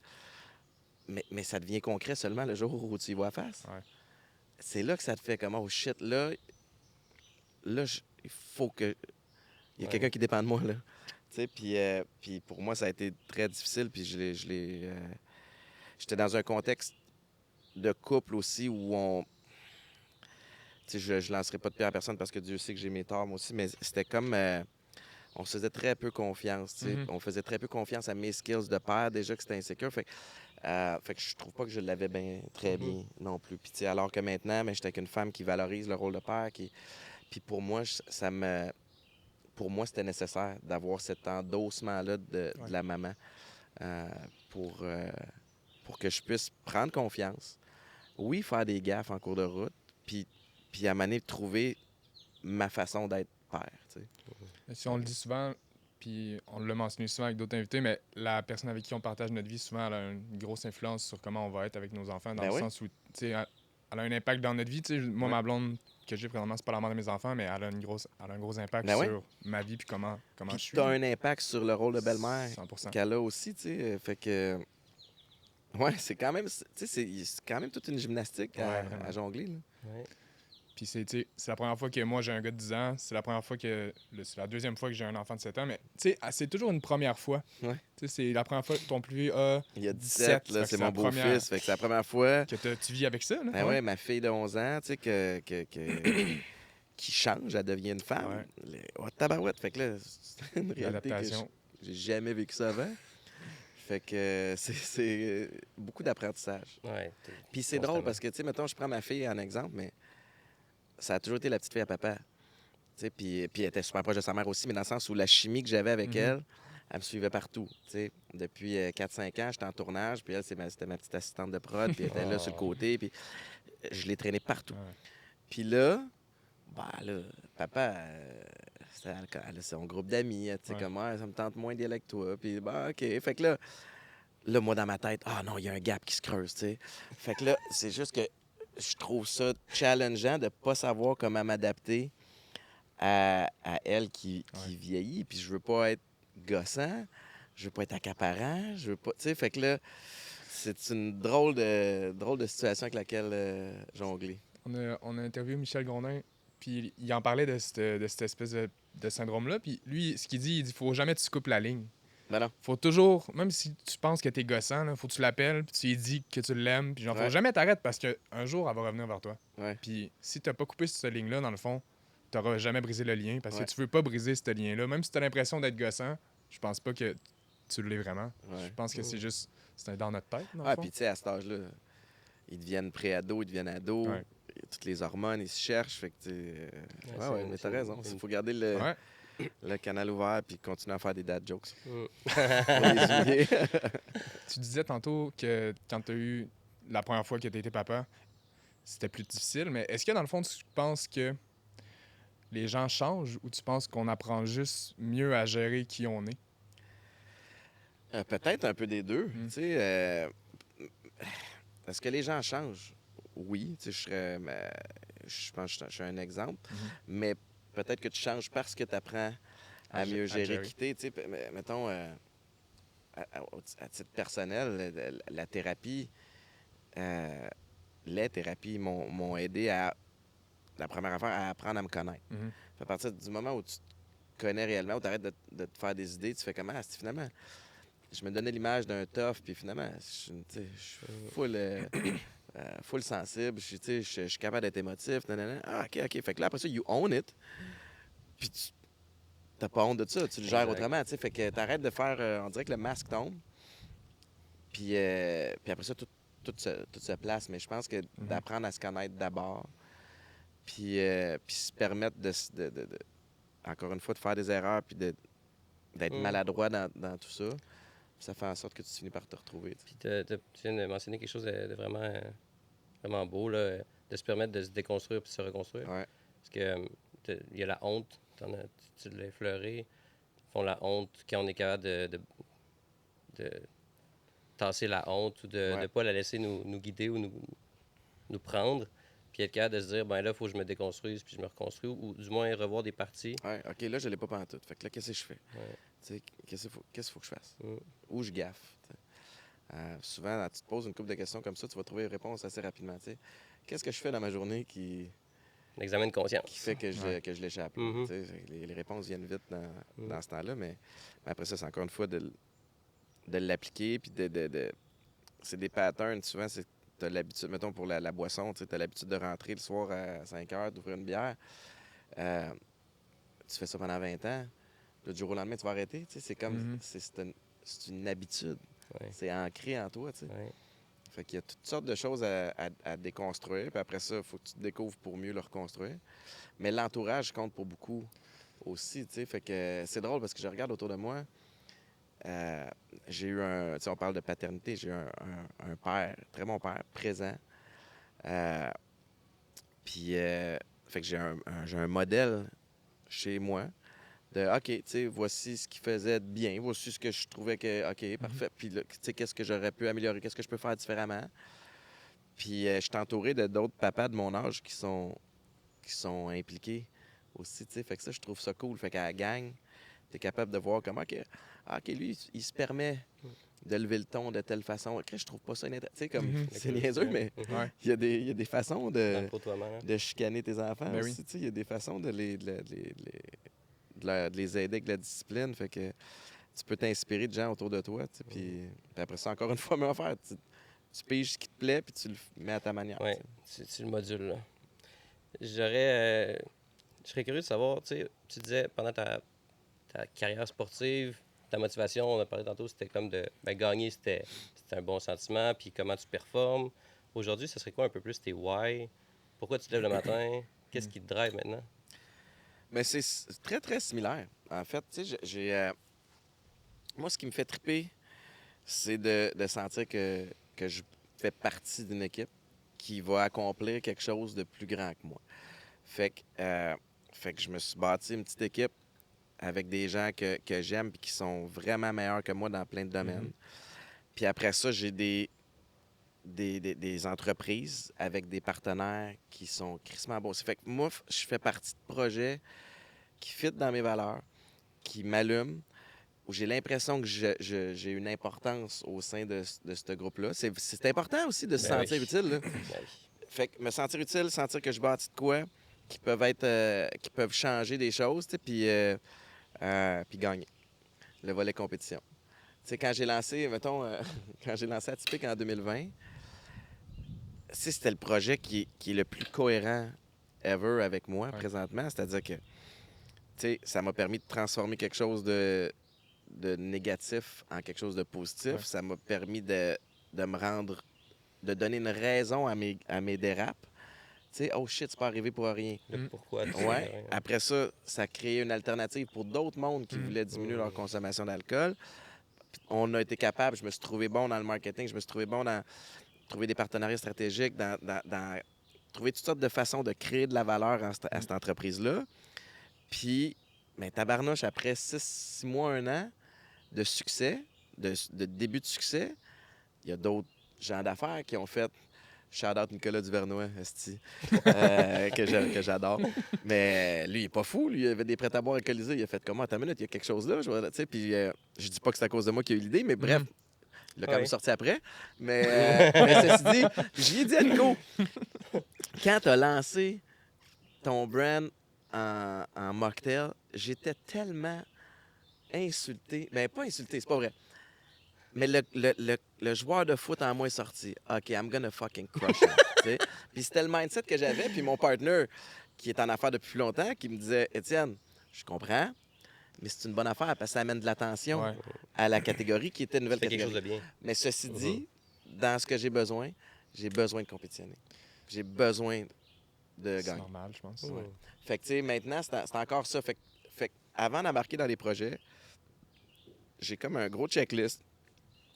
B: Mais ça devient concret seulement le jour où tu y vois face.
A: Ouais.
B: C'est là que ça te fait comme, oh shit, là il faut que... Il y a
C: Ouais.
B: quelqu'un qui dépend de moi, là. Tu sais, puis pour moi, ça a été très difficile, puis j'étais dans un contexte de couple aussi où on... Tu sais, je lancerai pas de pierre à personne parce que Dieu sait que j'ai mes torts, moi aussi, mais c'était comme... on se faisait très peu confiance, tu sais.
A: Mhm.
B: On faisait très peu confiance à mes skills de père, déjà que c'était insécure. Fait que je trouve pas que je l'avais très bien non plus. Puis, tu sais, alors que maintenant, mais j'étais avec une femme qui valorise le rôle de père. Puis pour moi, pour moi, c'était nécessaire d'avoir cet endossement-là de
A: Ouais.
B: la maman euh, pour, euh, pour que je puisse prendre confiance. Oui, faire des gaffes en cours de route, puis à un moment donné, trouver ma façon d'être père, tu sais.
A: Si on le dit souvent, puis on l'a mentionné souvent avec d'autres invités, mais la personne avec qui on partage notre vie, souvent, elle a une grosse influence sur comment on va être avec nos enfants, dans
B: Ben
A: le
B: oui.
A: sens où, tu sais, elle a un impact dans notre vie. Tu sais, moi,
B: Ouais.
A: ma blonde que j'ai présentement, c'est pas la mère de mes enfants, mais elle a un gros impact
B: Ben oui.
A: sur ma vie puis comment je
B: Puis
A: suis.
B: tu as un impact sur le rôle de belle-mère
A: 100%.
B: qu'elle a aussi, tu sais. Fait que, ouais, c'est quand même, tu sais, c'est quand même toute une gymnastique
A: Ouais, vraiment.
B: à jongler, là.
C: Ouais.
A: Puis tu sais, c'est la première fois que moi j'ai un gars de 10 ans, c'est la première fois c'est la deuxième fois que j'ai un enfant de 7 ans, mais tu sais, c'est toujours une première fois.
B: Ouais.
A: Tu sais, c'est la première fois que ton plus vieux a
B: Il y a
A: 17,
B: 17, là,
A: fait que
B: c'est
A: la
B: mon
A: première
B: beau-fils. Fait que c'est la première fois.
A: que tu vis avec ça, là.
B: Ben ouais, ma fille de 11 ans, tu sais, qui change, elle devient une femme.
A: Ouais.
B: Oh, tabarouette. Fait que là, c'est une réalité que
A: L'adaptation.
B: j'ai jamais vécu ça avant. Fait que c'est beaucoup d'apprentissage.
C: Ouais,
B: Puis c'est drôle parce que, tu sais, mettons, je prends ma fille en exemple, mais ça a toujours été la petite fille à papa. Tu sais, puis elle était super proche de sa mère aussi, mais dans le sens où la chimie que j'avais avec
A: Mhm.
B: elle me suivait partout. Tu sais, depuis 4-5 ans, j'étais en tournage, puis elle, c'était ma petite assistante de prod, puis elle était là sur le
C: Oh.
B: côté, puis je l'ai traînée partout.
A: Ouais.
B: Puis là, bah là, papa, elle a son groupe d'amis, tu sais,
A: Ouais.
B: comme moi, ça me tente moins d'y aller avec toi. Puis, bah, OK. Fait que là, moi, dans ma tête, ah non, il y a un gap qui se creuse, tu sais. Fait que là, c'est juste que je trouve ça challengeant de pas savoir comment m'adapter à elle qui vieillit. Puis je veux pas être gossant, je veux pas être accaparant, je veux pas, tu sais. Fait que là, c'est une drôle de situation avec laquelle jongler.
A: On a interviewé Michel Grondin, puis il en parlait de cette espèce de syndrome-là. Puis lui, ce qu'il dit, il dit faut jamais que tu coupes la ligne.
B: Ben non.
A: Faut toujours, même si tu penses que t'es gossant, là, faut que tu l'appelles, puis tu lui dis que tu l'aimes, puis genre, faut
B: Ouais.
A: jamais t'arrêter parce qu'un jour, elle va revenir vers toi.
B: Ouais.
A: Puis si t'as pas coupé cette ligne-là, dans le fond, t'auras jamais brisé le lien parce
B: Ouais.
A: que tu veux pas briser ce lien-là. Même si t'as l'impression d'être gossant, je pense pas que tu l'es vraiment.
B: Ouais.
A: Je pense que c'est juste, c'est dans notre tête, dans le
B: Ah,
A: fond.
B: puis tu sais, à cet âge-là, ils deviennent pré-ados, ils deviennent ados.
A: Ouais.
B: Toutes les hormones, ils se cherchent. Fait que, tu sais,
C: c'est
B: ouais,
C: une-
B: mais
C: c'est
B: t'as
C: une-
B: raison.
C: c'est
B: Il
C: une-
B: faut garder
A: Ouais.
B: le canal ouvert puis continuer à faire des dad jokes.
C: Mm.
B: Pour les humilier.
A: Tu disais tantôt que quand tu as eu la première fois que tu été papa, c'était plus difficile, mais est-ce que dans le fond, tu penses que les gens changent ou tu penses qu'on apprend juste mieux à gérer qui on est?
B: Peut-être un peu des deux.
A: Mm.
B: Tu sais, est-ce que les gens changent? Oui. Tu sais, je pense que je suis un exemple.
A: Mhm.
B: Mais peut-être que tu changes parce que tu apprends à mieux gérer quitter. Tu sais, mettons, à titre personnel, la thérapie, les thérapies m'ont aidé la première affaire, à apprendre à me connaître.
A: Mhm.
B: À partir du moment où tu te connais réellement, où tu arrêtes de te faire des idées, tu fais comment? Finalement, je me donnais l'image d'un tough, puis finalement, je suis full sensible, je suis capable d'être émotif. Nanana. Ah, OK. Fait que là, après ça, you own it. Puis tu n'as pas honte de ça, tu le gères
C: Exact.
B: autrement. T'sais. Fait que tu arrêtes de faire. On dirait que le masque tombe. Puis après ça, tout se place. Mais je pense que d'apprendre à se connaître d'abord, puis se permettre encore une fois, de faire des erreurs, puis d'être maladroit dans tout ça, ça fait en sorte que tu finis par te retrouver.
C: Puis tu viens de mentionner quelque chose de vraiment, vraiment beau, là, de se permettre de se déconstruire puis de se reconstruire.
B: Ouais.
C: Parce que il y a la honte, tu l'as effleuré. Ils font la honte quand on est capable de tasser la honte ou de ne pas la laisser nous guider ou nous prendre. Puis être capable de se dire, ben là, il faut que je me déconstruise puis je me reconstruis ou du moins revoir des parties.
B: Ouais, OK, là, je l'ai pas pantoute. Fait que là, qu'est-ce que je fais?
C: Ouais.
B: Tu sais, qu'est-ce qu'il faut que je fasse?
C: Mm.
B: Où je gaffe? Souvent, quand tu te poses une couple de questions comme ça, tu vas trouver une réponse assez rapidement. Tu sais. Qu'est-ce que je fais dans ma journée qui
C: Un examen de conscience.
B: qui fait que
A: Ouais.
B: que je l'échappe.
C: Mhm.
B: Tu sais, les réponses viennent vite dans ce temps-là, mais après ça, c'est encore une fois de l'appliquer, puis c'est des patterns. Souvent, tu as l'habitude, mettons pour la boisson, tu as l'habitude de rentrer le soir à 5 heures, d'ouvrir une bière. Tu fais ça pendant 20 ans. Le jour au lendemain, tu vas arrêter. Tu sais, c'est comme,
A: Mhm.
B: c'est une habitude.
C: Ouais.
B: C'est ancré en toi, tu sais.
C: Ouais.
B: Fait qu'il y a toutes sortes de choses à déconstruire. Puis après ça, il faut que tu te découvres pour mieux le reconstruire. Mais l'entourage compte pour beaucoup aussi, tu sais. Fait que c'est drôle parce que je regarde autour de moi. J'ai eu un... Tu sais, on parle de paternité. J'ai eu un père, très bon père, présent. Euh, Puis, fait que j'ai un modèle chez moi de OK, tu sais, voici ce qu'il faisait de bien, voici ce que je trouvais que OK, parfait. Puis là, tu sais, qu'est-ce que j'aurais pu améliorer, qu'est-ce que je peux faire différemment. Puis je suis entouré de d'autres papas de mon âge qui sont impliqués aussi, tu sais. Fait que ça, je trouve ça cool. Fait qu'à la gang, tu es capable de voir comment que OK, lui, il se permet de lever le ton de telle façon. OK, je trouve pas ça tu sais, comme
A: Mhm.
B: c'est niaiseux, mais
A: Ouais.
B: il y a des façons
C: Dans le côtoiement, hein.
B: de chicaner tes enfants
A: Ben
B: aussi.
A: oui.
B: Tu sais, il y a des façons de les aider avec la discipline. Fait que tu peux t'inspirer de gens autour de toi. Tu sais, puis après ça, encore une fois, même affaire. Tu piges ce qui te plaît, puis tu le mets à ta manière.
C: Oui,
B: Tu sais.
C: c'est le module, là. Je serais curieux de savoir, tu sais, tu disais pendant ta carrière sportive, ta motivation, on a parlé tantôt, c'était comme de gagner, c'était un bon sentiment, puis comment tu performes. Aujourd'hui, ce serait quoi un peu plus tes why? Pourquoi tu te lèves le matin? Qu'est-ce qui te drive maintenant?
B: Mais c'est très, très similaire. En fait, tu sais, moi, ce qui me fait triper, c'est de sentir que je fais partie d'une équipe qui va accomplir quelque chose de plus grand que moi. Fait que, fait que je me suis bâti une petite équipe avec des gens que j'aime et qui sont vraiment meilleurs que moi dans plein de domaines. Puis après ça, j'ai des entreprises avec des partenaires qui sont crissement bons. Fait que moi, je fais partie de projets qui fit dans mes valeurs, qui m'allument, où j'ai l'impression que j'ai une importance au sein de ce groupe-là. C'est important aussi de se
C: Ben
B: sentir
C: oui.
B: utile, là.
C: Ben oui.
B: Fait que me sentir utile, sentir que je bâtis de quoi, qui peuvent changer des choses, tu sais, puis gagner le volet compétition. Tu sais, quand j'ai lancé, mettons, quand j'ai lancé Atypique en 2020, c'était le projet qui est le plus cohérent ever avec moi
A: Ouais.
B: présentement. C'est-à-dire que, tu sais, ça m'a permis de transformer quelque chose de négatif en quelque chose de positif.
A: Ouais.
B: Ça m'a permis de me rendre, de donner une raison à mes dérapes. Tu sais, oh shit, c'est pas arrivé pour rien.
C: Le pourquoi tu
B: Ouais.
C: fais,
B: Après ça, ça a créé une alternative pour d'autres mondes qui
A: Mm.
B: voulaient diminuer leur consommation d'alcool. Puis on a été capable, je me suis trouvé bon dans le marketing, je me suis trouvé bon dans trouver des partenariats stratégiques, dans trouver toutes sortes de façons de créer de la valeur à cette entreprise-là. Puis, ben, tabarnouche, après 6 mois, 1 an de succès, de début de succès, il y a d'autres gens d'affaires qui ont fait shout-out Nicolas Duvernois, esti, que j'adore. Mais lui, il est pas fou. Lui, il avait des prêts à boire alcoolisés. Il a fait comment? Attends une minute, il y a quelque chose là. Tu sais, puis je dis pas que c'est à cause de moi qu'il a eu l'idée, mais bref, il l'a quand même
C: Ouais.
B: sorti après. Mais ceci dit, j'y ai dit à Nico, quand tu as lancé ton brand en mocktail, j'étais tellement insulté. Ben, pas insulté, c'est pas vrai. Mais le joueur de foot en moi est sorti. OK, I'm gonna fucking crush him. Tu sais? Puis c'était le mindset que j'avais. Puis mon partner, qui est en affaires depuis plus longtemps, qui me disait Étienne, je comprends, mais c'est une bonne affaire parce que ça amène de l'attention
A: Ouais.
B: à la catégorie qui était une
C: Tu
B: nouvelle
C: fais quelque chose
B: catégorie.
C: de bien.
B: Mais ceci dit, dans ce que j'ai besoin de compétitionner. J'ai besoin de
A: C'est
B: gagner.
A: normal, je pense.
C: Ouais.
B: Fait que, tu sais, maintenant, c'est encore ça. Fait que avant d'embarquer dans les projets, j'ai comme un gros checklist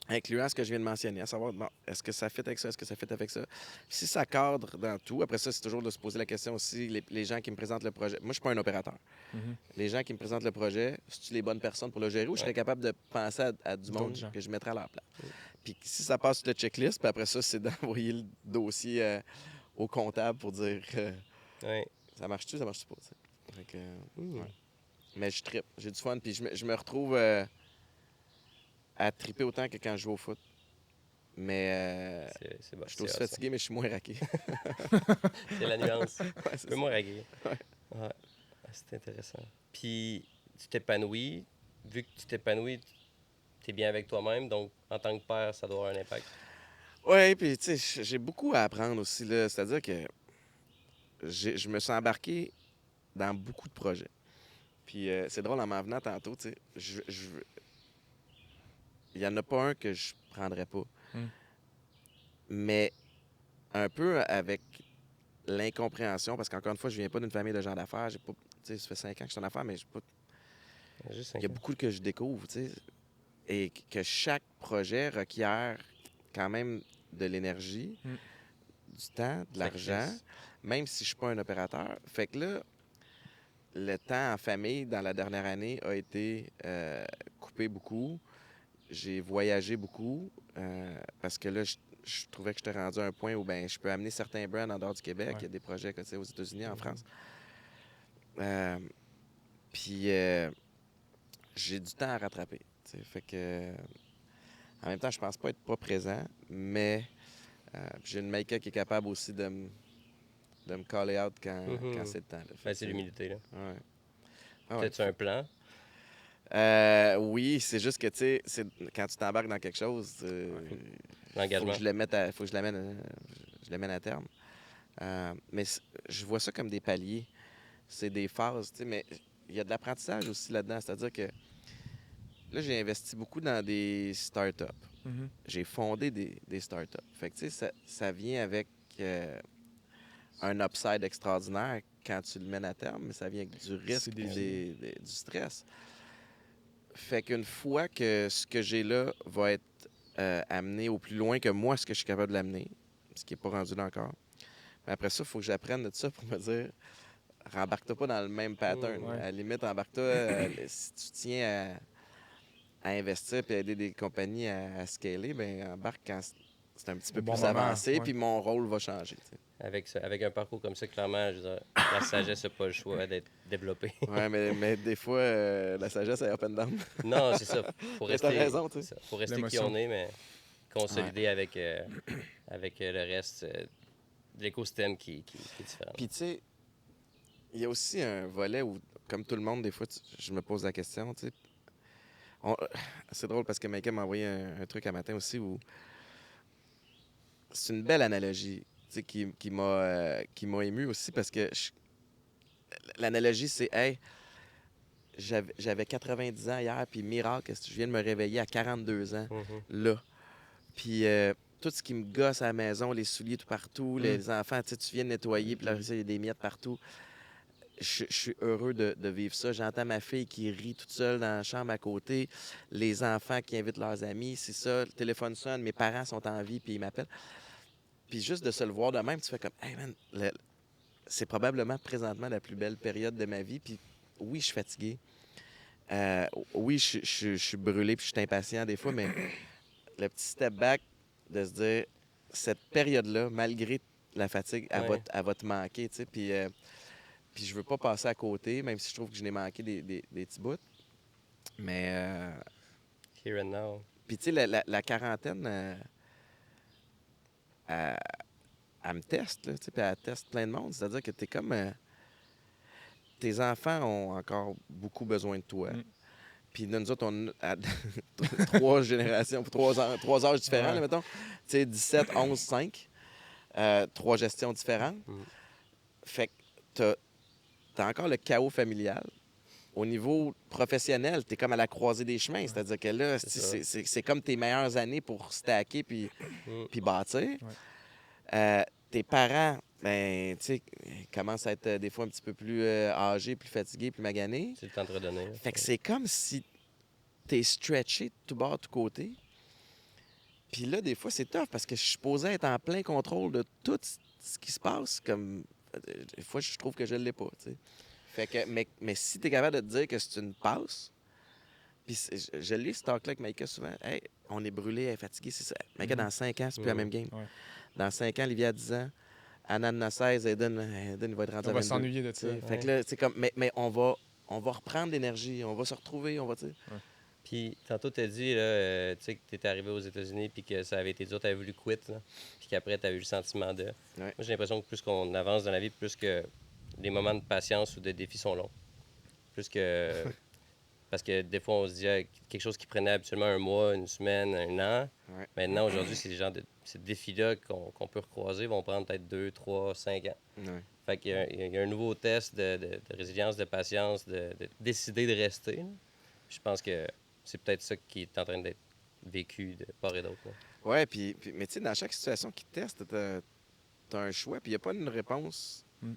B: incluant ce que je viens de mentionner, à savoir, bon, est-ce que ça fit avec ça, est-ce que ça fit avec ça? Puis si ça cadre dans tout, après ça, c'est toujours de se poser la question aussi, les gens qui me présentent le projet. Moi, je suis pas un opérateur.
A: Mhm.
B: Les gens qui me présentent le projet, suis-tu les bonnes personnes pour le gérer ou je serais capable de penser à du
A: D'autres
B: monde
A: gens.
B: que je mettrais à leur place? Puis si ça passe sur le checklist, puis après ça, c'est d'envoyer le dossier au comptable pour dire
C: Ouais.
B: ça marche-tu, ça marche-tu pas, tu sais. Fait que,
C: Mm.
B: ouais. Mais je trippe, j'ai du fun, puis je me retrouve à tripper autant que quand je joue au foot. Mais
C: C'est bon,
B: je suis aussi
C: c'est hot, ça.
B: fatigué, mais je suis moins raqué.
C: C'est la nuance.
B: Ouais,
C: Un
B: c'est
C: peu
B: ça.
C: moins ragué.
B: Ouais.
C: Ouais. Ah, c'est intéressant. Puis, tu t'épanouis. Vu que tu t'épanouis, tu es bien avec toi-même. Donc, en tant que père, ça doit avoir un impact.
B: Oui, puis tu sais, j'ai beaucoup à apprendre aussi, là. C'est-à-dire que je me suis embarqué dans beaucoup de projets. Puis c'est drôle, en m'en venant tantôt, tu sais, il n'y en a pas un que je prendrais pas.
A: Mm.
B: Mais un peu avec l'incompréhension, parce qu'encore une fois, je viens pas d'une famille de gens d'affaires. J'ai pas, tu sais, ça fait 5 ans que je suis en affaires, mais j'ai pas,
C: Juste
B: il
C: 5
B: y a
C: ans.
B: beaucoup que je découvre, tu sais. Et que chaque projet requiert quand même de l'énergie,
A: Mm.
B: du temps, de l'argent,
C: Sacrifice.
B: même si je suis pas un opérateur. Fait que là, le temps en famille dans la dernière année a été coupé beaucoup. J'ai voyagé beaucoup parce que là, je trouvais que j'étais rendu à un point où ben, je peux amener certains brands en dehors du Québec.
A: Ouais.
B: Il y a des projets comme ça aux États-Unis, en
C: Mhm.
B: France. Euh, Puis j'ai du temps à rattraper. Tu sais. Fait que en même temps, je pense pas être pas présent, mais j'ai une maker qui est capable aussi de me caller out quand
C: Mhm.
B: c'est le temps. Là. Fait
C: Ben,
B: que
C: c'est l'humilité, là.
B: ouais. Ah ouais.
C: Peut-être un plan.
B: Oui, c'est juste que, tu sais, quand tu t'embarques dans quelque chose, faut que
C: L'engagement.
B: je le mette faut que je l'amène à terme. Mais je vois ça comme des paliers. C'est des phases, tu sais, mais il y a de l'apprentissage aussi là-dedans. C'est-à-dire que là, j'ai investi beaucoup dans des startups.
A: Mhm.
B: J'ai fondé des startups. Fait que, tu sais, ça vient avec un upside extraordinaire quand tu le mènes à terme, mais ça vient avec du risque
A: C'est des
B: et
A: vies.
B: du stress. Fait qu'une fois que ce que j'ai là va être amené au plus loin que moi, ce que je suis capable de l'amener, ce qui n'est pas rendu là encore, mais après ça, il faut que j'apprenne de ça pour me dire, rembarque-toi pas dans le même pattern.
C: Mhm.
A: Ouais.
B: À la limite, embarque-toi si tu tiens à investir et à aider des compagnies à scaler, ben embarque quand c'est un petit
A: Au
B: peu
A: bon
B: plus
A: moment.
B: avancé,
A: Ouais.
B: puis mon rôle va changer. Tu sais.
C: Avec un parcours comme ça, clairement, je veux dire, la sagesse n'a pas le choix d'être développée.
B: Ouais, mais des fois, la sagesse est up and down.
C: Non, c'est ça. Faut
B: Mais t'as
C: rester,
B: raison, tu
C: c'est
B: sais.
C: ça. Faut rester qui
A: L'émotion.
C: on est, mais
B: Ouais.
C: consolider avec le reste de l'écosystème qui est différent.
B: Puis tu sais, il y a aussi un volet où, comme tout le monde, des fois, je me pose la question, tu sais. On- C'est drôle parce que Mike m'a envoyé un truc un matin aussi où c'est une belle analogie, tu sais, qui m'a ému aussi parce que l'analogie, c'est, hey, j'avais 90 ans hier, puis miracle, je viens de me réveiller à 42 ans,
C: Mhm.
B: là. Puis tout ce qui me gosse à la maison, les souliers tout partout,
A: Mm.
B: les enfants, tu sais, tu viens de nettoyer, puis là, il y a des miettes partout. Je suis heureux de vivre ça. J'entends ma fille qui rit toute seule dans la chambre à côté, les enfants qui invitent leurs amis, c'est ça, le téléphone sonne, mes parents sont en vie, puis ils m'appellent. Puis juste de se le voir de même, tu fais comme, hey man, c'est probablement présentement la plus belle période de ma vie, puis oui, je suis fatigué. Oui, je suis brûlé, puis je suis impatient des fois, mais le petit step back de se dire, cette période-là, malgré la fatigue,
C: Ouais.
B: elle va te manquer, tu sais, puis je veux pas passer à côté, même si je trouve que je n'ai manqué des petits bouts. Mais,
C: Here and now.
B: puis tu sais, la quarantaine, elle, elle me teste, là, tu sais, puis elle teste plein de monde. C'est-à-dire que t'es comme... tes enfants ont encore beaucoup besoin de toi.
A: Mm.
B: Puis nous autres, on a 3 générations, 3 âges différents, là,
A: Ouais.
B: mettons. Tu sais, 17, 11, 5. 3 gestions différentes.
C: Mm.
B: Fait que t'as encore le chaos familial. Au niveau professionnel, tu es comme à la croisée des chemins. C'est-à-dire que là,
C: C'est ça.
B: c'est comme tes meilleures années pour stacker
C: Mm.
B: puis bâtir.
A: Ouais.
B: Tes parents, ben, tu sais, commencent à être des fois un petit peu plus âgés, plus fatigués, plus maganés.
C: C'est le temps de redonner. Là.
B: Fait que c'est comme si tu es stretché de tout bord, de tout côté. Puis là, des fois, c'est tough parce que je suis supposé être en plein contrôle de tout ce qui se passe. Comme, des fois, je trouve que je ne l'ai pas, tu sais. Fait que, mais si tu es capable de te dire que c'est une passe, puis je lis ce talk-là avec Maïka souvent. Hey, on est brûlé, elle est fatigué, c'est ça. Maïka, dans 5 ans, c'est plus la même game.
A: Ouais.
B: Dans 5 ans, Olivia a 10 ans, Anna en a 16, Eden il va être rendu
A: On
B: à
A: va
B: 22.
A: s'ennuyer de ça.
B: T'sais. Fait que
C: Ouais.
B: là, c'est comme, mais on va reprendre l'énergie, on va se retrouver, on va, tu sais.
A: Ouais.
C: Puis, tantôt, tu as dit tu sais, que tu étais arrivé aux États-Unis puis que ça avait été dur, tu avais voulu quitter, là, puis qu'après, tu as eu le sentiment de.
B: Ouais.
C: Moi, j'ai l'impression que plus qu'on avance dans la vie, plus que les moments de patience ou de défi sont longs. Plus que. Parce que des fois, on se dit ah, quelque chose qui prenait habituellement un mois, une semaine, un an.
B: Ouais.
C: Maintenant, aujourd'hui, ces défis-là qu'on peut recroiser vont prendre peut-être 2, 3, 5 ans.
B: Ouais.
C: Fait qu'il y a un nouveau test de résilience, de patience, de décider de rester, là. Je pense que c'est peut-être ça qui est en train d'être vécu de part et d'autre, là.
B: Ouais, mais tu sais, dans chaque situation qui te teste, t'as un choix, puis il n'y a pas une réponse
A: Mm.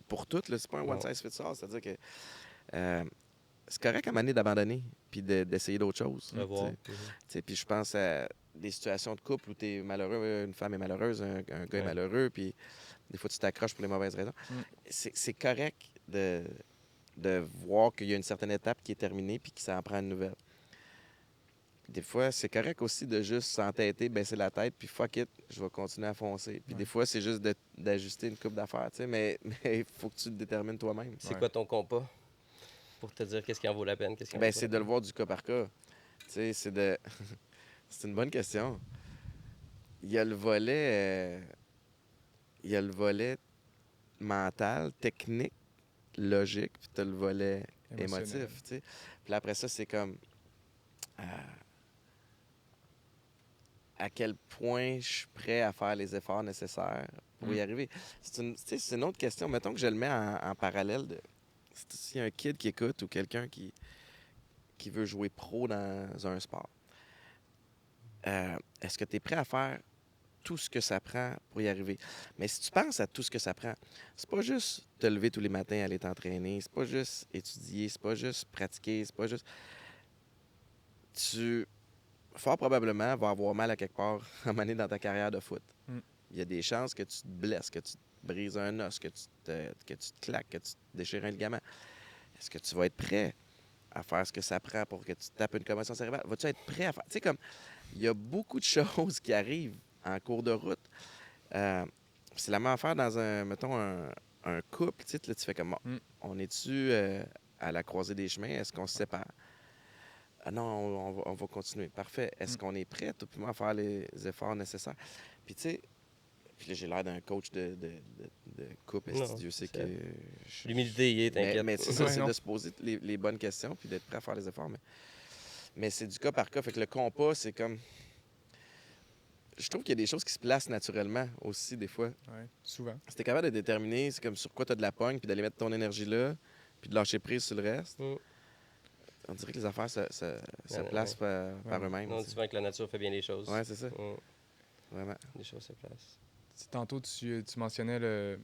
B: pour toutes. C'est pas un one
C: Non.
B: size fits all. C'est-à-dire que euh, c'est correct à un moment donné d'abandonner, puis d'essayer d'autres choses.
C: Revoir.
B: Tu sais, puis je pense à des situations de couple où tu es malheureux, une femme est malheureuse, un gars est
C: Ouais.
B: malheureux, puis des fois tu t'accroches pour les mauvaises raisons.
A: Mm.
B: C'est correct de voir qu'il y a une certaine étape qui est terminée, puis que ça en prend une nouvelle. Des fois, c'est correct aussi de juste s'entêter, baisser la tête, puis fuck it, je vais continuer à foncer. Puis
A: Ouais.
B: des fois, c'est juste d'ajuster une coupe d'affaires, tu sais, mais il faut que tu le détermines toi-même.
C: C'est
A: Ouais.
C: quoi ton compas pour te dire qu'est-ce qui en vaut la peine, qu'est-ce qui en
B: Ben,
C: vaut pas
B: c'est
C: la
B: de le
C: peine?
B: voir du cas par cas. Tu sais, c'est de... c'est une bonne question. Il y a le volet... il y a le volet mental, technique, logique, puis tu as le volet
A: Émotionnel.
B: émotif, tu sais. Puis après ça, c'est comme... à quel point je suis prêt à faire les efforts nécessaires pour y arriver. Tu sais, c'est une autre question. Mettons que je le mets en parallèle de... S'il y a un kid qui écoute ou quelqu'un qui veut jouer pro dans un sport, est-ce que tu es prêt à faire tout ce que ça prend pour y arriver? Mais si tu penses à tout ce que ça prend, c'est pas juste te lever tous les matins, aller t'entraîner, c'est pas juste étudier, c'est pas juste pratiquer, c'est pas juste... Tu, fort probablement, vas avoir mal à quelque part à un moment donné dans ta carrière de foot.
A: Mm.
B: Il y a des chances que tu te blesses, que tu te brises un os, que tu te claques, que tu te déchires un ligament. Est-ce que tu vas être prêt à faire ce que ça prend pour que tu te tapes une commotion cérébrale? Vas-tu être prêt à faire... Tu sais, comme, il y a beaucoup de choses qui arrivent en cours de route. C'est la même affaire dans mettons, un couple. Tu sais, là, tu fais comme, bon,
A: Mm.
B: on est-tu à la croisée des chemins? Est-ce qu'on se sépare? Ah non, on va continuer. Parfait. Est-ce qu'on est prêt, tout le monde, à faire les efforts nécessaires? Puis, tu sais, puis là, j'ai l'air d'un coach de couple.
C: Non,
B: Dieu sait
C: c'est-
B: que...
C: L'humilité y est, t'inquiète.
B: Mais c'est ça,
A: Ouais,
B: c'est
A: non.
B: de se poser les bonnes questions puis d'être prêt à faire les efforts. Mais c'est du cas par cas. Fait que le compas, c'est comme... Je trouve qu'il y a des choses qui se placent naturellement aussi, des fois.
A: Ouais, souvent.
B: Si t'es capable de déterminer, c'est comme sur quoi tu as de la pogne, puis d'aller mettre ton énergie là, puis de lâcher prise sur le reste,
C: Mm.
B: on dirait que les affaires se
C: Ouais,
B: placent par
A: Ouais.
B: eux-mêmes.
C: Non,
B: tu sais.
C: souvent que la nature fait bien les choses.
B: Ouais, c'est ça.
C: Mm.
B: Vraiment.
C: Les choses se placent.
A: Tantôt, tu mentionnais le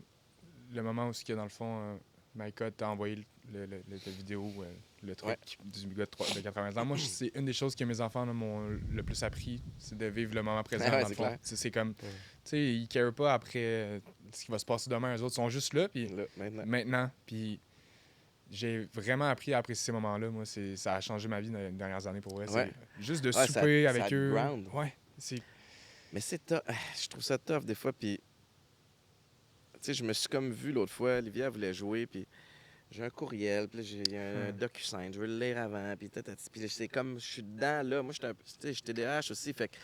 A: moment où, dans le fond, Maïka t'a envoyé la vidéo, le truc du gars de 80 ans. Moi, c'est une des choses que mes enfants là, m'ont le plus appris, c'est de vivre le moment présent,
B: Ouais,
A: dans le
B: c'est
A: fond.
B: clair.
A: C'est comme, tu sais, ils ne carent pas après ce qui va se passer demain. Eux autres sont juste là, puis
B: Là, maintenant.
A: maintenant. Puis j'ai vraiment appris à apprécier ces moments-là. Moi, ça a changé ma vie dans les dernières années, pour vrai.
B: Ouais.
A: C'est juste de
B: Ouais,
A: souper
B: ça
A: avec
B: te
A: eux.
B: ground.
A: Ouais, c'est...
B: Mais c'est tough. Je trouve ça tough des fois, puis... Tu sais, je me suis comme vu l'autre fois, Olivia voulait jouer, puis j'ai un courriel, puis là, j'ai un DocuSign, je veux le lire avant, puis puis c'est comme, je suis dedans, là. Moi, tu sais, je suis TDAH aussi, fait que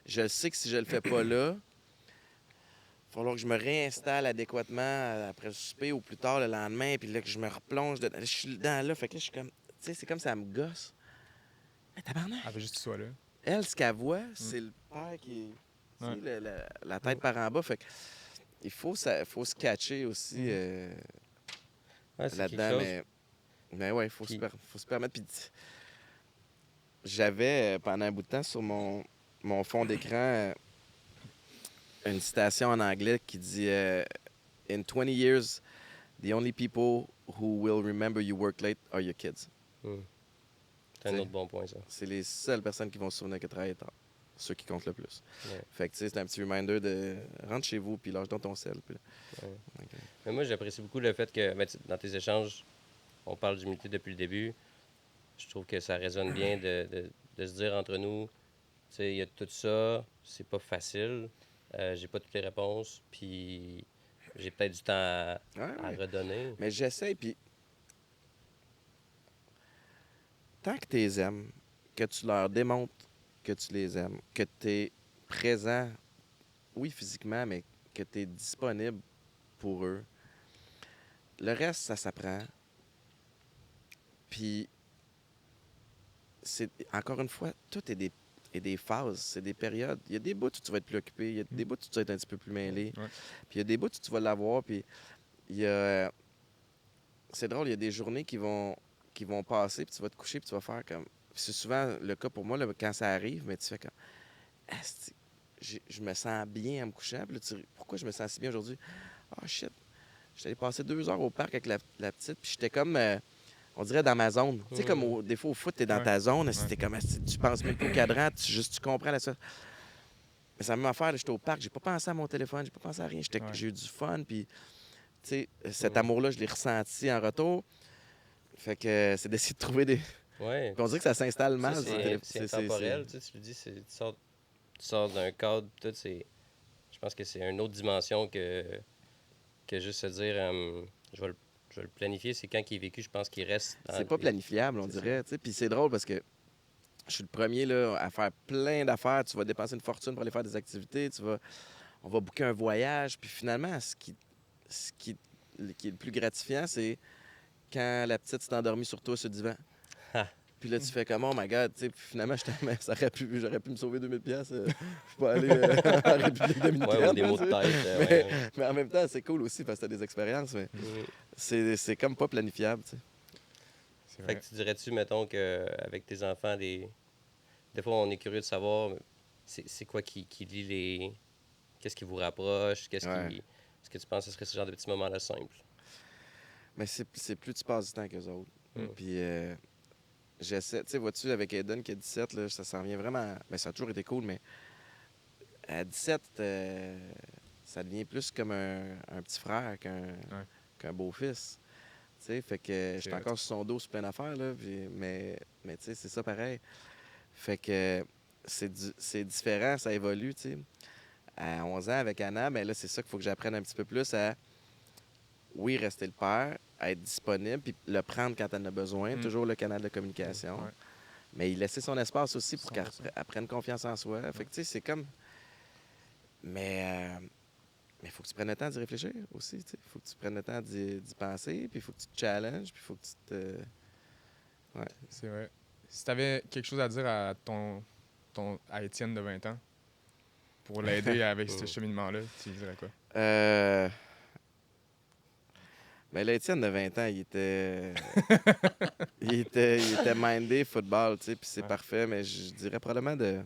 B: je sais que si je le fais pas là, il va falloir que je me réinstalle adéquatement après le souper ou plus tard le lendemain, puis là, que je me replonge dedans. Je suis dedans, là, fait que là, je suis comme, tu sais, c'est comme ça me gosse. Mais tabarnak!
A: Elle veut juste que tu sois là.
B: Elle, ce qu'elle voit, c'est le père qui est, tu sais,
A: Ouais.
B: la tête par en bas, fait que il faut se catcher aussi
C: Ouais, c'est quelque
B: là-dedans,
C: chose.
B: mais ouais, il faut,
C: Puis-
B: faut se permettre. Puis j'avais pendant un bout de temps sur mon fond d'écran une citation en anglais qui dit In 20 years, the only people who will remember you work late are your kids.
C: Mm. C'est un
B: T'sais.
C: autre bon point, ça.
B: C'est les seules personnes qui vont se souvenir que tu travailles tard. Ceux qui comptent le plus.
C: Ouais.
B: Fait que, tu sais, c'est un petit reminder de rentre chez vous, puis lâche dans ton sel. Puis là.
C: Ouais.
B: Ok.
C: Mais moi, j'apprécie beaucoup le fait que dans tes échanges, on parle d'humilité depuis le début. Je trouve que ça résonne bien de se dire entre nous, tu sais, il y a tout ça, c'est pas facile, j'ai pas toutes les réponses, puis j'ai peut-être du temps à
B: Ouais, ouais.
C: redonner.
B: Mais j'essaie, puis tant que tu les aimes, que tu leur démontres que tu les aimes, que tu es présent, oui, physiquement, mais que tu es disponible pour eux, le reste, ça s'apprend. Puis, encore une fois, tout est des phases, c'est des périodes. Il y a des bouts où tu vas être plus occupé, il y a des bouts où tu vas être un petit peu plus mêlé,
A: Ouais.
B: puis il y a des bouts où tu vas l'avoir, puis il y a... C'est drôle, il y a des journées qui vont passer, puis tu vas te coucher, puis tu vas faire comme... C'est souvent le cas pour moi, là, quand ça arrive, mais tu fais comme... Asti, je me sens bien en me couchant, puis là, pourquoi je me sens si bien aujourd'hui? Ah, shit, j'étais allé passer 2 heures au parc avec la petite, puis j'étais comme... on dirait dans ma zone. Tu sais, comme des fois au foot, t'es dans
A: Ouais.
B: ta zone,
A: Ouais.
B: t'es comme, tu penses même pas au cadran, tu comprends la chose. Mais c'est la même affaire, là, j'étais au parc, j'ai pas pensé à mon téléphone, j'ai pas pensé à rien.
A: Ouais.
B: J'ai eu du fun, puis, tu sais, cet amour-là, je l'ai ressenti en retour. Fait que c'est d'essayer de trouver des.
C: Ouais.
B: On dirait que ça s'installe
C: Ça,
B: mal.
C: c'est intemporel. Tu le dis, tu sors d'un cadre, tout, je pense que c'est une autre dimension que juste se dire, je vais le, je vais le planifier. C'est quand il est vécu, je pense qu'il reste.
B: C'est pas planifiable, on
C: C'est
B: dirait. Tu sais. Puis c'est drôle parce que je suis le premier là, à faire plein d'affaires. Tu vas dépenser une fortune pour aller faire des activités. On va booker un voyage. Puis finalement, qui est le plus gratifiant, c'est quand la petite s'est endormie sur toi sur le divan.
C: Ah.
B: Puis là, tu fais comme, oh my God, tu sais, puis finalement, j'aurais pu me sauver 2000 pièces. Je peux aller en République dominicaine.
C: Ouais, ou des mots de
B: tu sais.
C: tête. Ouais.
B: Mais en même temps, c'est cool aussi parce que t'as des expériences, mais c'est comme pas planifiable, tu sais.
A: C'est
C: Fait
A: vrai.
C: que tu dirais-tu, mettons, qu'avec tes enfants, des fois, on est curieux de savoir c'est quoi qui lie les. Qu'est-ce qui vous rapproche?
B: Ouais.
C: Est-ce que tu penses que ce serait ce genre de petits moments-là simples?
B: Mais c'est plus tu passes du temps qu'eux autres.
C: Mm.
B: Puis j'essaie, tu sais, vois-tu, avec Aiden qui a 17, là, ça s'en vient vraiment. Ben, ça a toujours été cool, mais à 17, ça devient plus comme un petit frère qu'un beau-fils. Tu sais, fait que j'étais
A: hot.
B: encore sur son dos sur plein d'affaires, là, mais tu sais, c'est ça pareil. Fait que c'est différent, ça évolue, tu sais. À 11 ans, avec Anna, mais là, c'est ça qu'il faut que j'apprenne un petit peu plus à, oui, rester le père, à être disponible, puis le prendre quand elle en a besoin, toujours le canal de communication.
A: Ouais.
B: Mais il laisser son espace aussi pour qu'elle
A: 100%.
B: prenne confiance en soi. Fait que, tu sais, c'est comme... Mais il faut que tu prennes le temps d'y réfléchir aussi, tu sais. Il faut que tu prennes le temps d'y penser, puis il faut que tu te challenges, puis il faut que tu te... Ouais.
A: C'est vrai. Si tu avais quelque chose à dire à à Étienne de 20 ans pour l'aider avec ce cheminement-là, tu lui dirais quoi?
B: Mais là, Étienne de 20 ans, il était mindé football, tu sais, puis c'est
A: Ouais.
B: parfait, mais je dirais probablement de,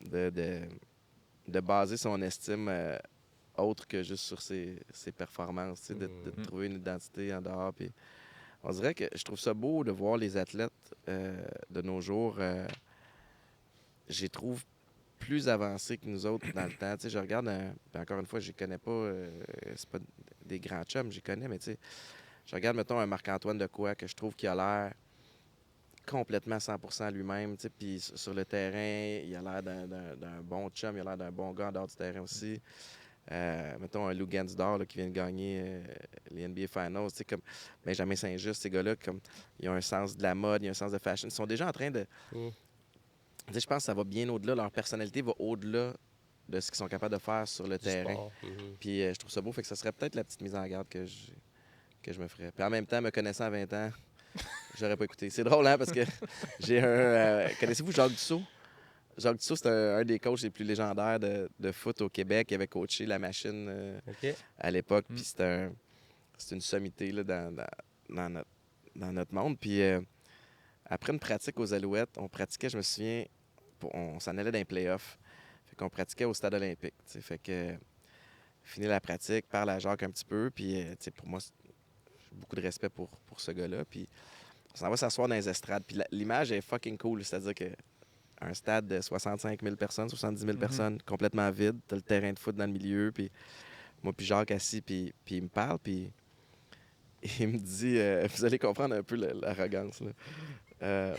B: de, de baser son estime autre que juste sur ses performances, tu sais, de trouver une identité en dehors. Puis on dirait que je trouve ça beau de voir les athlètes de nos jours, je les trouve plus avancés que nous autres dans le temps. Tu sais, je regarde, puis encore une fois, je les connais pas, c'est pas des grands chums, je les connais, mais tu sais, je regarde, mettons, un Marc-Antoine Decoy que je trouve qu'il a l'air complètement 100% lui-même, tu sais, puis sur le terrain, il a l'air d'un bon chum, il a l'air d'un bon gars en dehors du terrain aussi. Mettons un Lou Gansdor là, qui vient de gagner les NBA Finals, tu sais, comme Benjamin Saint-Just, ces gars-là, comme ils ont un sens de la mode, ils ont un sens de fashion. Ils sont déjà en train de... Tu sais, je pense que ça va bien au-delà, leur personnalité va au-delà de ce qu'ils sont capables de faire sur le
C: Du
B: terrain.
C: sport.
B: Puis je trouve ça beau, fait que ça serait peut-être la petite mise en garde que je me ferais. Puis en même temps, me connaissant à 20 ans, j'aurais pas écouté. C'est drôle, hein, parce que j'ai un... connaissez-vous Jacques Dussault? Jacques Dussault, c'est un des coachs les plus légendaires de foot au Québec. Il avait coaché la machine
C: OK.
B: à l'époque. Puis c'est une sommité là, dans notre monde. Puis après une pratique aux Alouettes, on pratiquait, je me souviens, on s'en allait dans les playoffs. Fait qu'on pratiquait au stade olympique. T'sais. Fait que fini la pratique, parle à Jacques un petit peu. Puis pour moi, j'ai beaucoup de respect pour ce gars-là. Puis on s'en va s'asseoir dans les estrades. Puis l'image est fucking cool. C'est-à-dire que un stade de 65 000 personnes, 70 000 personnes, complètement vide. T'as le terrain de foot dans le milieu. Puis moi, puis Jacques assis, puis il me parle. Puis il me dit, vous allez comprendre un peu l'arrogance. Là.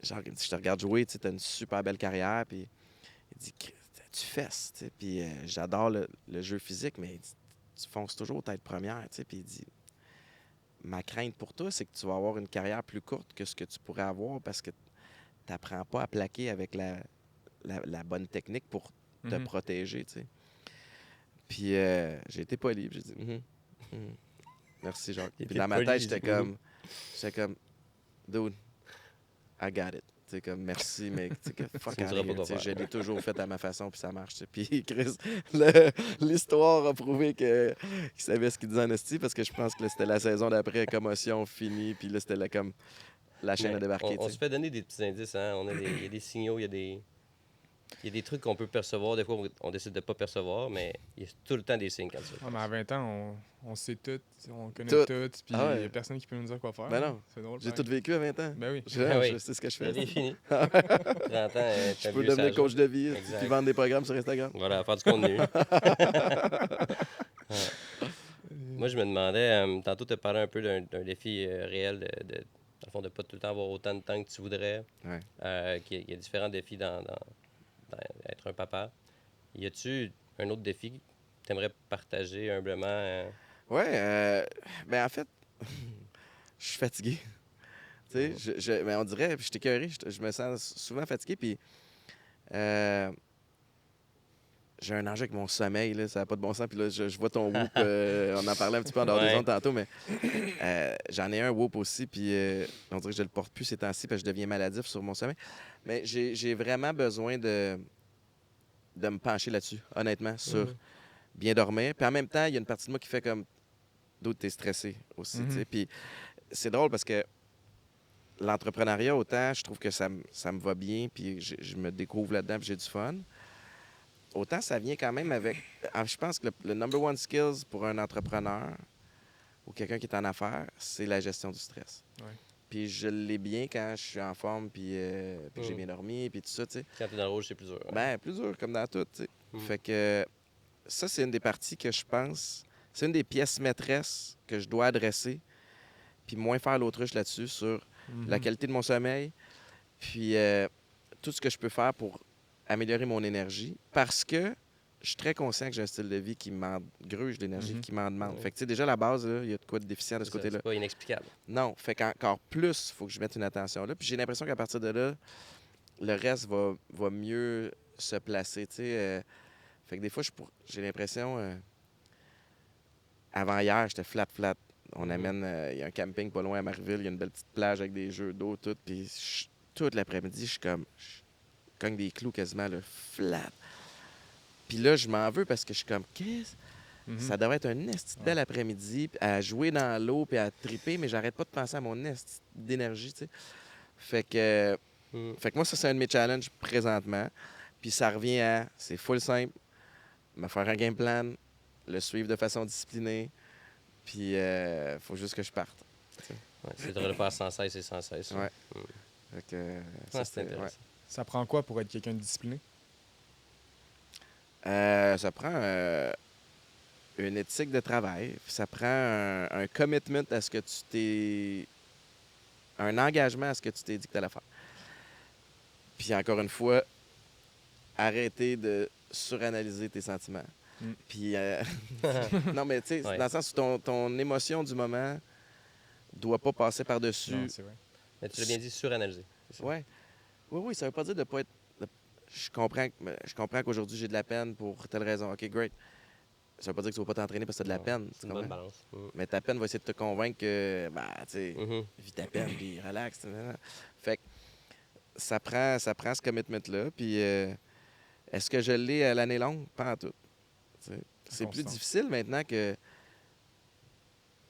B: Genre, il me dit, je te regarde jouer, tu as une super belle carrière. Puis il dit, tu fesses. Tu sais. Puis j'adore le jeu physique, mais il dit, tu fonces toujours tête première. Tu sais. Puis il dit, ma crainte pour toi, c'est que tu vas avoir une carrière plus courte que ce que tu pourrais avoir parce que tu n'apprends pas à plaquer avec la bonne technique pour te
A: Mhm.
B: protéger, tu sais. Puis j'ai été poli, puis j'ai dit mhm. Merci, Jacques.
C: Il
B: Puis
C: était
B: dans ma
C: poli,
B: tête,
C: il
B: j'étais
C: dit, mhm.
B: comme, dude, I got it. Tu sais, comme, merci, mais tu sais, que fuck
C: Tu me
B: out
C: diras
B: of
C: pas
B: here.
C: quoi
B: Tu sais, je
C: faire.
B: l'ai toujours fait à ma façon, puis ça marche. Tu sais. Puis Chris, l'histoire a prouvé qu'il savait ce qu'il disait en esti, parce que je pense que là, c'était la saison d'après, commotion finie, puis là, c'était comme la chaîne a
C: Mais
B: débarqué.
C: on
B: Tu
C: se
B: sais.
C: fait donner des petits indices, hein. Il y a des signaux, il y a des trucs qu'on peut percevoir. Des fois, on décide de pas percevoir, mais il y a tout le temps des signes quand tu le
A: Ouais, mais à
C: penses.
A: 20 ans, on sait tout, on connaît
B: Tout.
A: tout, puis
B: Ah
A: il n'y a
B: ouais.
A: personne qui peut nous dire quoi faire.
B: Ben
A: Hein.
B: non,
A: C'est drôle,
B: j'ai
A: pareil.
B: tout vécu à 20 ans.
A: Ben oui.
C: Ah
B: Je
C: oui.
B: sais ce que je
C: La
B: fais.
C: vie est finie. 30 ans, t'es
B: Je
C: un
B: peux
C: vieux
B: devenir
C: sage. Là.
B: coach de vie, puis
C: Exact.
B: vendre des programmes sur Instagram.
C: Voilà, faire du contenu. Ouais. Moi, je me demandais, tantôt, tu as parlé un peu d'un défi réel, dans le fond, de ne pas tout le temps avoir autant de temps que tu voudrais.
B: Ouais.
C: Il y a différents défis dans être un papa. Y a-tu un autre défi que tu aimerais partager humblement?
B: Ouais, ben en fait, je suis fatigué. Tu sais, mais on dirait, puis je suis écœuré, je me sens souvent fatigué, puis j'ai un enjeu avec mon sommeil, là, ça n'a pas de bon sens, puis là, je vois ton whoop, on en parlait un petit peu en dehors des
C: Ouais.
B: ondes tantôt, mais j'en ai un whoop aussi, puis on dirait que je le porte plus ces temps-ci, parce que je deviens maladif sur mon sommeil. Mais j'ai vraiment besoin de me pencher là-dessus, honnêtement, sur
C: Mhm.
B: bien dormir. Puis en même temps, il y a une partie de moi qui fait comme d'autres, t'es stressé aussi, tu sais.
A: Mhm.
B: Puis c'est drôle parce que l'entrepreneuriat, autant je trouve que ça me va bien, puis je me découvre là-dedans, puis j'ai du fun. Autant ça vient quand même avec. Je pense que le number one skills pour un entrepreneur ou quelqu'un qui est en affaires, c'est la gestion du stress.
A: Ouais.
B: Puis je l'ai bien quand je suis en forme, puis j'ai
C: Mhm.
B: bien dormi, puis tout ça, tu sais.
C: Quand t'es dans le rouge, c'est plus dur. Hein?
B: Ben, plus dur, comme dans tout, tu sais.
C: Mhm.
B: Fait que ça, c'est une des parties que je pense. C'est une des pièces maîtresses que je dois adresser, puis moins faire l'autruche là-dessus sur la
A: Mhm.
B: qualité de mon sommeil, puis tout ce que je peux faire pour améliorer mon énergie, parce que je suis très conscient que j'ai un style de vie qui m'engruge l'énergie,
A: Mhm.
B: qui m'en demande.
C: Ouais.
B: Fait que, tu sais, déjà, à la base, là, il y a de quoi de déficient de ce
C: C'est ça,
B: côté-là.
C: c'est pas inexplicable.
B: Non, fait qu'encore plus, il faut que je mette une attention là. Puis j'ai l'impression qu'à partir de là, le reste va mieux se placer, tu sais. Fait que des fois, j'ai l'impression... avant hier, j'étais flat. On
C: Mhm.
B: amène... Il y a un camping pas loin à Marville, il y a une belle petite plage avec des jeux d'eau, tout. Puis toute l'après-midi, je suis comme... Je cogne des clous quasiment, là, flat. Puis là, je m'en veux parce que je suis comme... Qu'est-ce...
A: Mhm.
B: Ça devrait être un esti de bel après-midi à jouer dans l'eau puis à triper, mais j'arrête pas de penser à mon esti d'énergie, tu sais. Fait que moi, ça, c'est un de mes challenges présentement. Puis ça revient à... C'est full simple. Me faire un game plan, le suivre de façon disciplinée, puis faut juste que je parte.
C: Ouais, c'est de le faire sans cesse et sans cesse.
B: Ouais.
C: Mhm.
B: Fait que,
C: Ah, c'est
B: c'était... Ouais.
C: intéressant.
A: Ça prend quoi pour être quelqu'un de discipliné?
B: Ça prend une éthique de travail, puis ça prend un commitment à ce que tu t'es... Un engagement à ce que tu t'es dit que tu allais faire. Puis encore une fois, arrêter de suranalyser tes sentiments.
A: Mm.
B: Puis, non, mais tu sais,
C: Ouais.
B: dans le sens où ton émotion du moment doit pas passer
A: Non,
B: par-dessus.
A: c'est vrai.
C: Mais tu l'as bien dit, suranalyser. C'est ça.
B: Ouais. Oui, ça veut pas dire de pas être... Je comprends qu'aujourd'hui, j'ai de la peine pour telle raison. OK, great. Ça veut pas dire que tu vas pas t'entraîner parce que tu as de la
C: Non,
B: peine.
C: C'est
B: tu
C: une bonne
B: comprends?
C: balance. Mhm.
B: Mais ta peine va essayer de te convaincre que, tu sais,
C: Mhm.
B: vis ta peine, puis relax. Fait que ça prend ce commitment-là. Puis est-ce que je l'ai à l'année longue? Pas en tout. Tu sais. C'est plus
A: Constant.
B: difficile maintenant que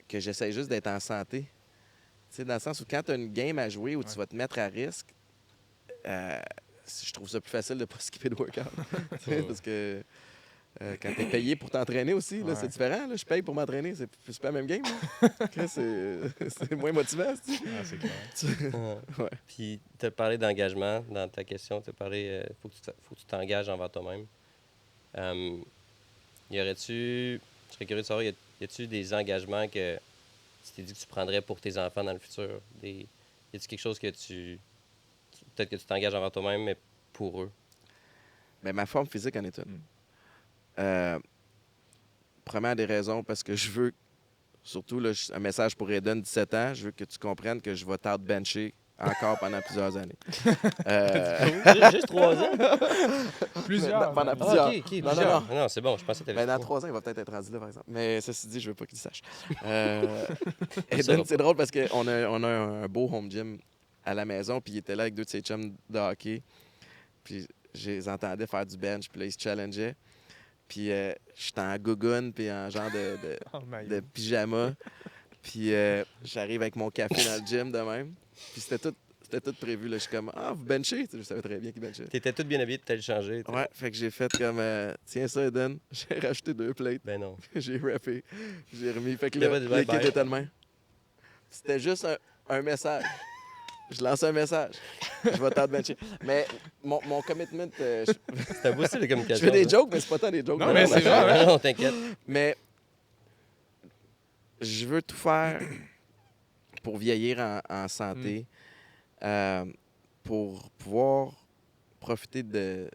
B: j'essaie juste d'être en santé. Tu sais, dans le sens où quand tu as une game à jouer où tu
A: Ouais.
B: vas te mettre à risque, je trouve ça plus facile de ne pas skipper de workout. Tu sais, parce que quand tu es payé pour t'entraîner aussi, là,
A: Ouais.
B: c'est différent. Là. Je paye pour m'entraîner, c'est pas la même game. Là. Chris, c'est moins motivant. Tu sais.
A: Ah, c'est clair.
B: Ouais.
C: Puis, tu as parlé d'engagement dans ta question. Tu as parlé faut que tu t'engages envers toi-même. Je serais curieux de savoir, y a-tu des engagements que tu t'es dit que tu prendrais pour tes enfants dans le futur? Y a-tu quelque chose peut-être que tu t'engages envers toi-même, mais pour eux?
B: Ben, ma forme physique en est une.
A: Mm.
B: Première des raisons, parce que je veux surtout là, un message pour Eden, 17 ans, je veux que tu comprennes que je vais t'out-bencher encore pendant plusieurs années.
C: Juste 3 ans?
A: Plusieurs.
B: Pendant
C: Ah,
B: plusieurs.
C: OK,
B: Non,
C: plusieurs.
B: non.
C: Non, c'est bon, je pensais que t'avais
B: Ben, dans
C: dit
B: 3 ans, il va peut-être être rendu là, par exemple. Mais ceci dit, je veux pas qu'il le sache.
C: Ça
B: Eden,
C: va
B: c'est drôle parce qu'on a un beau home gym à la maison, puis il était là avec 2 de ses chums de hockey. Puis je les entendais faire du bench, puis là, ils se challengeaient. Puis j'étais en gougoune, puis en genre
A: Oh my
B: de
A: God.
B: pyjama. Puis j'arrive avec mon café dans le gym de même. Puis c'était tout prévu. Là. Je suis comme, ah, vous benchez? Tu sais, je savais très bien qu'ils benchaient.
C: T'étais tout bien habillé, t'étais le changé.
B: Ouais, fait que j'ai fait comme, tiens ça, Eden. J'ai racheté 2 plates.
C: Ben non.
B: J'ai rappé. J'ai remis. Fait que
C: T'as
B: là,
C: pas dit
B: l'équipe
C: bye-bye?
B: était de main. C'était juste un message. Je lance un message. Je vais t'adventure. Mais mon commitment,
C: C'est un beau style de
B: je
C: communication.
B: fais des
C: ça.
B: jokes, mais c'est pas tant des jokes.
A: Non, mais c'est vrai,
C: Non, t'inquiète.
B: Mais je veux tout faire pour vieillir en santé, pour pouvoir profiter de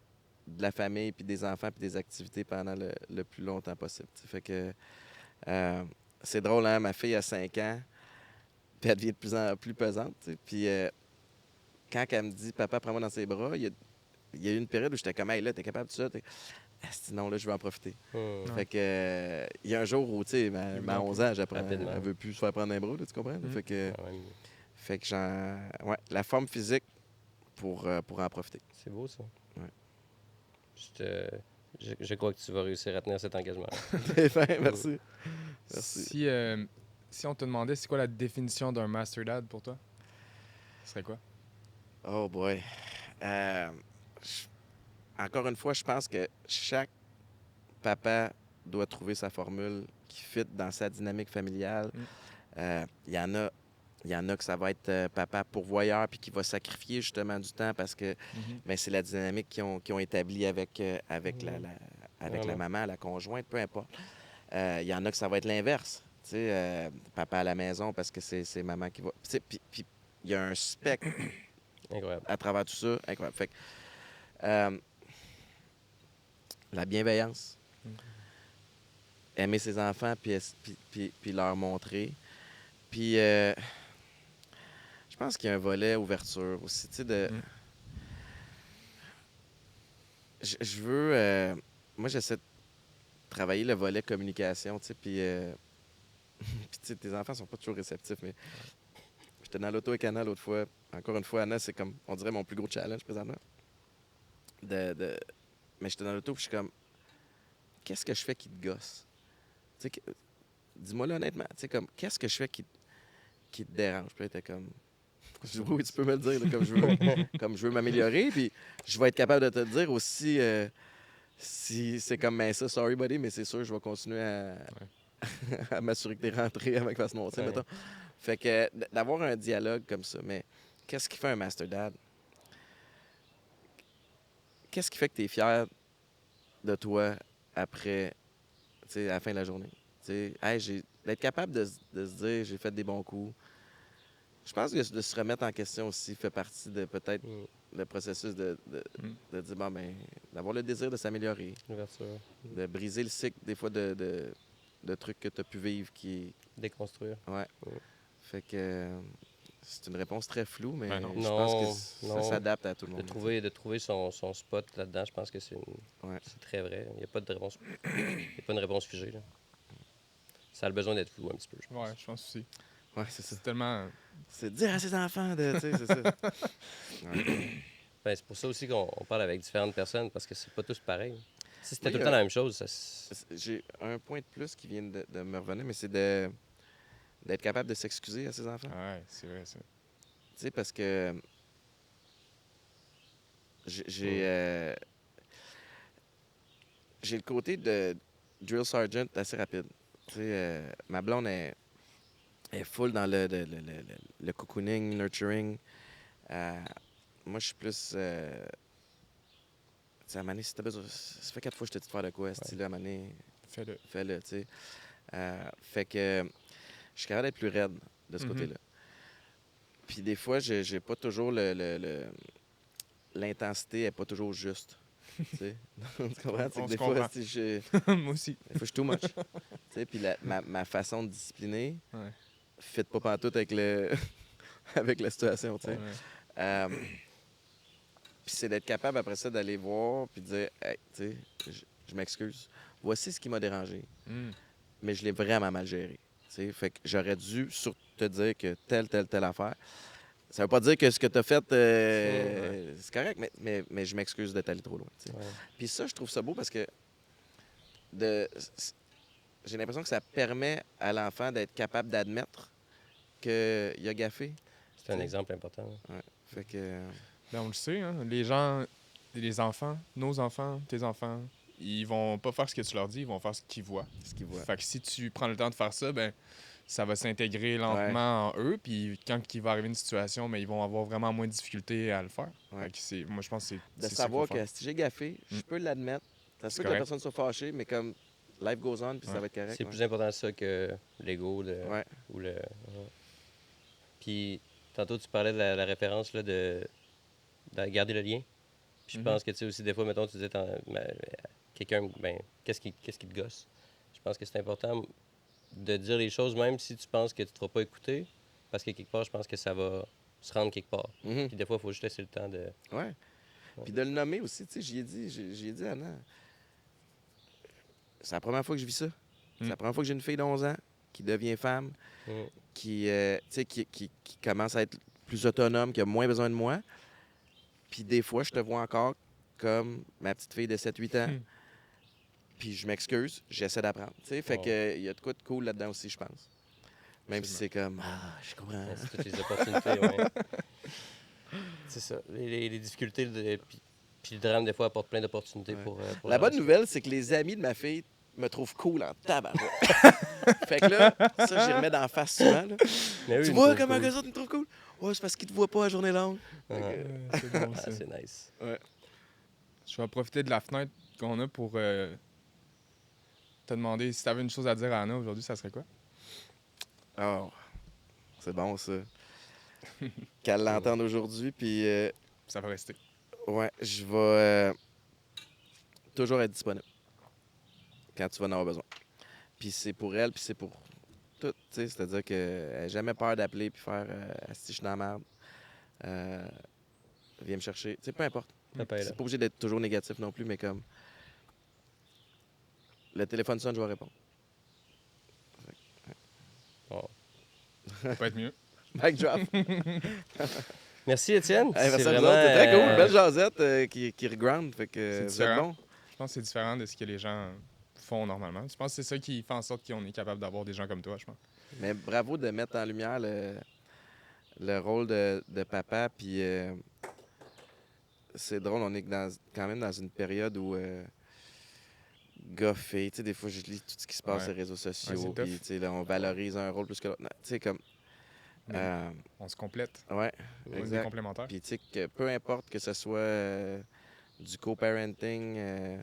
B: la famille, puis des enfants, puis des activités pendant le plus longtemps possible. T'sais. Fait que c'est drôle, hein? Ma fille a 5 ans, puis elle devient de plus en plus pesante. T'sais. Puis quand elle me dit « Papa, prends-moi dans ses bras », il y a eu une période où j'étais comme « Hey, là, t'es capable de ça? » Non, là, je veux en profiter. Fait que il y a un jour où, tu sais, ma 11 ans,
C: Rapidement.
B: elle veut plus se faire prendre un bras, là, tu comprends?
A: Mm.
C: Quand même.
B: Fait que ouais, la forme physique pour en profiter.
C: C'est beau, ça.
B: Ouais.
C: Je crois que tu vas réussir à tenir cet engagement.
B: T'es fin, merci. Merci.
A: Si on te demandait c'est quoi la définition d'un master dad pour toi, ce serait quoi?
B: Oh boy. Encore une fois, je pense que chaque papa doit trouver sa formule qui fit dans sa dynamique familiale. Il y en a que ça va être papa pourvoyeur puis qui va sacrifier justement du temps parce que ben, c'est la dynamique qu'ils ont établie avec la maman, la conjointe, peu importe. Il y en a que ça va être l'inverse. Tu sais, papa à la maison parce que c'est maman qui va. Tu sais, puis il y a un spectre
C: Incroyable.
B: à travers tout ça. Incroyable. Fait que, la bienveillance, aimer ses enfants puis leur montrer. Puis je pense qu'il y a un volet ouverture aussi, tu sais, de... Je veux... moi, j'essaie de travailler le volet communication, tu sais, puis... puis tu sais, tes enfants sont pas toujours réceptifs, mais... J'étais dans l'auto avec Anna l'autre fois. Encore une fois, Anna, c'est comme, on dirait, mon plus gros challenge présentement. Mais j'étais dans l'auto, puis je suis comme... Qu'est-ce que je fais qui te gosse? Tu sais, dis-moi là honnêtement, tu sais, comme, qu'est-ce que je fais qui te dérange? Puis là, t'es comme... Je dis, oui, tu peux me le dire, là, comme je veux m'améliorer. Puis je vais être capable de te le dire aussi si c'est comme ben, ça, sorry buddy, mais c'est sûr, je vais continuer à m'assurer que t'es rentré avant qu'il fasse noir, mettons. Fait que d'avoir un dialogue comme ça, mais qu'est-ce qui fait un master dad? Qu'est-ce qui fait que tu es fier de toi après, à la fin de la journée? Hey, d'être capable de se dire j'ai fait des bons coups. Je pense que de se remettre en question aussi fait partie de peut-être le processus de dire, bon, ben, d'avoir le désir de s'améliorer.
C: Ouverture.
B: De briser le cycle, des fois, de trucs que tu as pu vivre qui...
C: Déconstruire.
B: Ouais. Fait que c'est une réponse très floue, mais
A: non.
B: je pense que ça s'adapte à tout le monde.
C: De trouver son spot là-dedans, je pense que c'est très vrai. Il n'y a pas de réponse. Il n'y a pas une réponse figée. Là. Ça a le besoin d'être flou un petit peu. Je pense.
A: Ouais, je pense aussi.
B: Ouais, c'est ça.
A: C'est tellement...
B: C'est de dire à ses enfants de... Tu sais, c'est ça.
C: Ben, c'est pour ça aussi qu'on parle avec différentes personnes, parce que c'est pas tous pareil. Si c'était
B: Oui,
C: tout le temps la même chose, ça...
B: J'ai un point de plus qui vient de me revenir, mais c'est d'être capable de s'excuser à ses enfants.
A: Ouais, c'est vrai, ça.
B: Tu sais, parce que j'ai le côté de drill sergeant assez rapide. Tu sais, ma blonde est full dans le cocooning, nurturing. Moi, je suis plus... tu sais, à un moment donné, si t'as besoin... Ça fait 4 fois que je te dis de faire de quoi, style, à un moment donné, fais-le, tu sais. Fait que je suis capable d'être plus raide de ce côté-là. Puis des fois, j'ai pas toujours l'intensité n'est pas toujours juste. Tu sais. Tu comprends? C'est
A: On
B: que
A: se
B: des
A: comprend.
B: fois,
A: Moi aussi.
B: des fois, je suis too much. Tu sais, puis ma façon de discipliner
A: Ouais.
B: fit pas pantoute avec avec la situation, tu sais.
A: Ouais.
B: Euh, Puis c'est d'être capable après ça d'aller voir puis de dire, hey, tu sais, je m'excuse. Voici ce qui m'a dérangé,
A: Mm.
B: mais je l'ai vraiment mal géré. Tu sais, fait que j'aurais dû surtout te dire que telle affaire. Ça veut pas dire que ce que tu as fait, c'est correct, mais je m'excuse d'être allé trop loin. Tu sais.
C: Ouais.
B: Puis ça, je trouve ça beau parce que de, j'ai l'impression que ça permet à l'enfant d'être capable d'admettre qu'il a gaffé.
C: C'est un exemple important.
B: Ouais. Fait que.
A: Ben, on le sait, hein, les gens, les enfants, nos enfants, tes enfants, ils vont pas faire ce que tu leur dis, ils vont faire ce qu'ils voient.
B: Ce qu'il voit.
A: Fait que si tu prends le temps de faire ça, ben ça va s'intégrer lentement en eux, puis quand il va arriver une situation, ben, ils vont avoir vraiment moins de difficultés à le faire.
B: Ouais.
A: Fait que moi, je pense que
B: De
A: c'est ça qu'il
B: savoir
A: faut
B: que
A: faire.
B: si j'ai gaffé, je peux l'admettre. Ça se
A: C'est
B: peut que la
A: correct.
B: personne soit fâchée, mais comme life goes on, puis ça
A: Ouais.
B: va être correct.
C: C'est
B: ouais.
C: plus important ça que l'ego
B: Ouais.
C: ou le. Ouais. Puis tantôt tu parlais de la référence là, de garder le lien. Puis je
A: Mhm.
C: pense que tu sais aussi des fois, mettons, tu disais quelqu'un, ben, qu'est-ce qui te gosse? Je pense que c'est important de dire les choses même si tu penses que tu ne te feras pas écouter, parce que quelque part, je pense que ça va se rendre quelque part.
B: Mhm.
C: Puis des fois, il faut juste laisser le temps de.
B: Ouais. Puis de le nommer aussi, tu sais, j'y ai dit à Anna. C'est la première fois que je vis ça. C'est la première fois que j'ai une fille d'11 ans qui devient femme,
C: Mm.
B: qui, tu sais, qui commence à être plus autonome, qui a moins besoin de moi. Puis des fois, je te vois encore comme ma petite fille de 7-8 ans.
A: Hmm.
B: Puis je m'excuse, j'essaie d'apprendre. Tu sais, fait
C: Wow.
B: que il y a de quoi de cool là-dedans aussi, je pense. Même si
A: Absolument.
B: c'est comme, je comprends.
C: C'est toutes les opportunités, ouais. C'est ça. Les difficultés, puis le drame, des fois, apporte plein d'opportunités
B: Ouais.
C: pour
B: La bonne
C: suite.
B: nouvelle, c'est que les amis de ma fille me trouvent cool en tabarouette. Fait que là, ça, j'y remets d'en face souvent. Là.
C: Mais eux,
B: Tu
C: ils me
B: vois
C: trouvent
B: comment
C: cool.
B: eux autres me trouvent cool? Ouais, c'est parce qu'ils te voient pas à journée longue.
C: Ah,
A: C'est bon,
C: ah,
A: ça.
C: c'est nice.
A: Je vais profiter de la fenêtre qu'on a pour te demander si tu avais une chose à dire à Anna aujourd'hui, ça serait quoi?
B: Oh, c'est bon, ça. Qu'elle l'entende aujourd'hui, puis
A: Ça va rester.
B: ouais, je vais toujours être disponible quand tu vas en avoir besoin. Puis c'est pour elle, puis c'est pour tout, tu sais, c'est-à-dire qu'elle n'a jamais peur d'appeler puis faire si je suis dans la merde, viens me chercher, tu sais, peu importe.
C: Papa est là.
B: C'est pas obligé d'être toujours négatif non plus, mais comme le téléphone sonne, je vais répondre.
C: Bon.
A: Ça peut pas être mieux.
B: Mic drop.
C: Merci, Étienne.
B: Hey, merci
C: C'est
B: à vous
C: vraiment,
B: autres, c'est très cool, belle jasette qui reground, fait que
A: C'est
B: vous êtes
A: différent.
B: bon.
A: Je pense que c'est différent de ce que les gens font normalement. Je pense que c'est ça qui fait en sorte qu'on est capable d'avoir des gens comme toi, je pense.
B: Mais bravo de mettre en lumière le rôle de papa. Puis c'est drôle, on est quand même dans une période où goffé. Tu sais, des fois, je lis tout ce qui se passe
A: Ouais.
B: sur les réseaux
A: Ouais,
B: sociaux.
A: c'est
B: Puis
A: tough.
B: tu sais, là, on valorise un rôle plus que l'autre. Tu sais, comme.
A: Mais on se complète.
B: Ouais,
A: On est
B: exact.
A: complémentaires.
B: Puis tu sais, que peu importe que ce soit du co-parenting,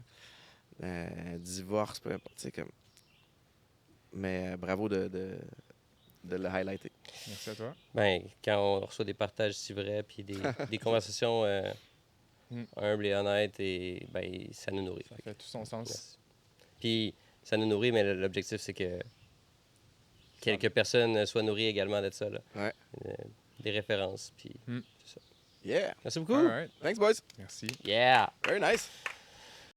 B: divorce, peu importe. Tu sais, comme. Mais bravo de le highlighter.
A: Merci à toi.
C: Ben, quand on reçoit des partages si vrais, puis des conversations humbles et honnêtes, et, ben, ça nous nourrit.
A: Ça fait tout son sens.
C: Yes. Puis ça nous nourrit, mais l'objectif, c'est que quelques personnes soient nourries également de ça. Là.
B: Ouais.
C: Des références. Puis
A: Mm.
C: c'est ça.
B: Yeah!
C: Merci beaucoup.
A: All right.
B: Thanks, boys!
A: Merci.
C: Yeah!
B: Very nice!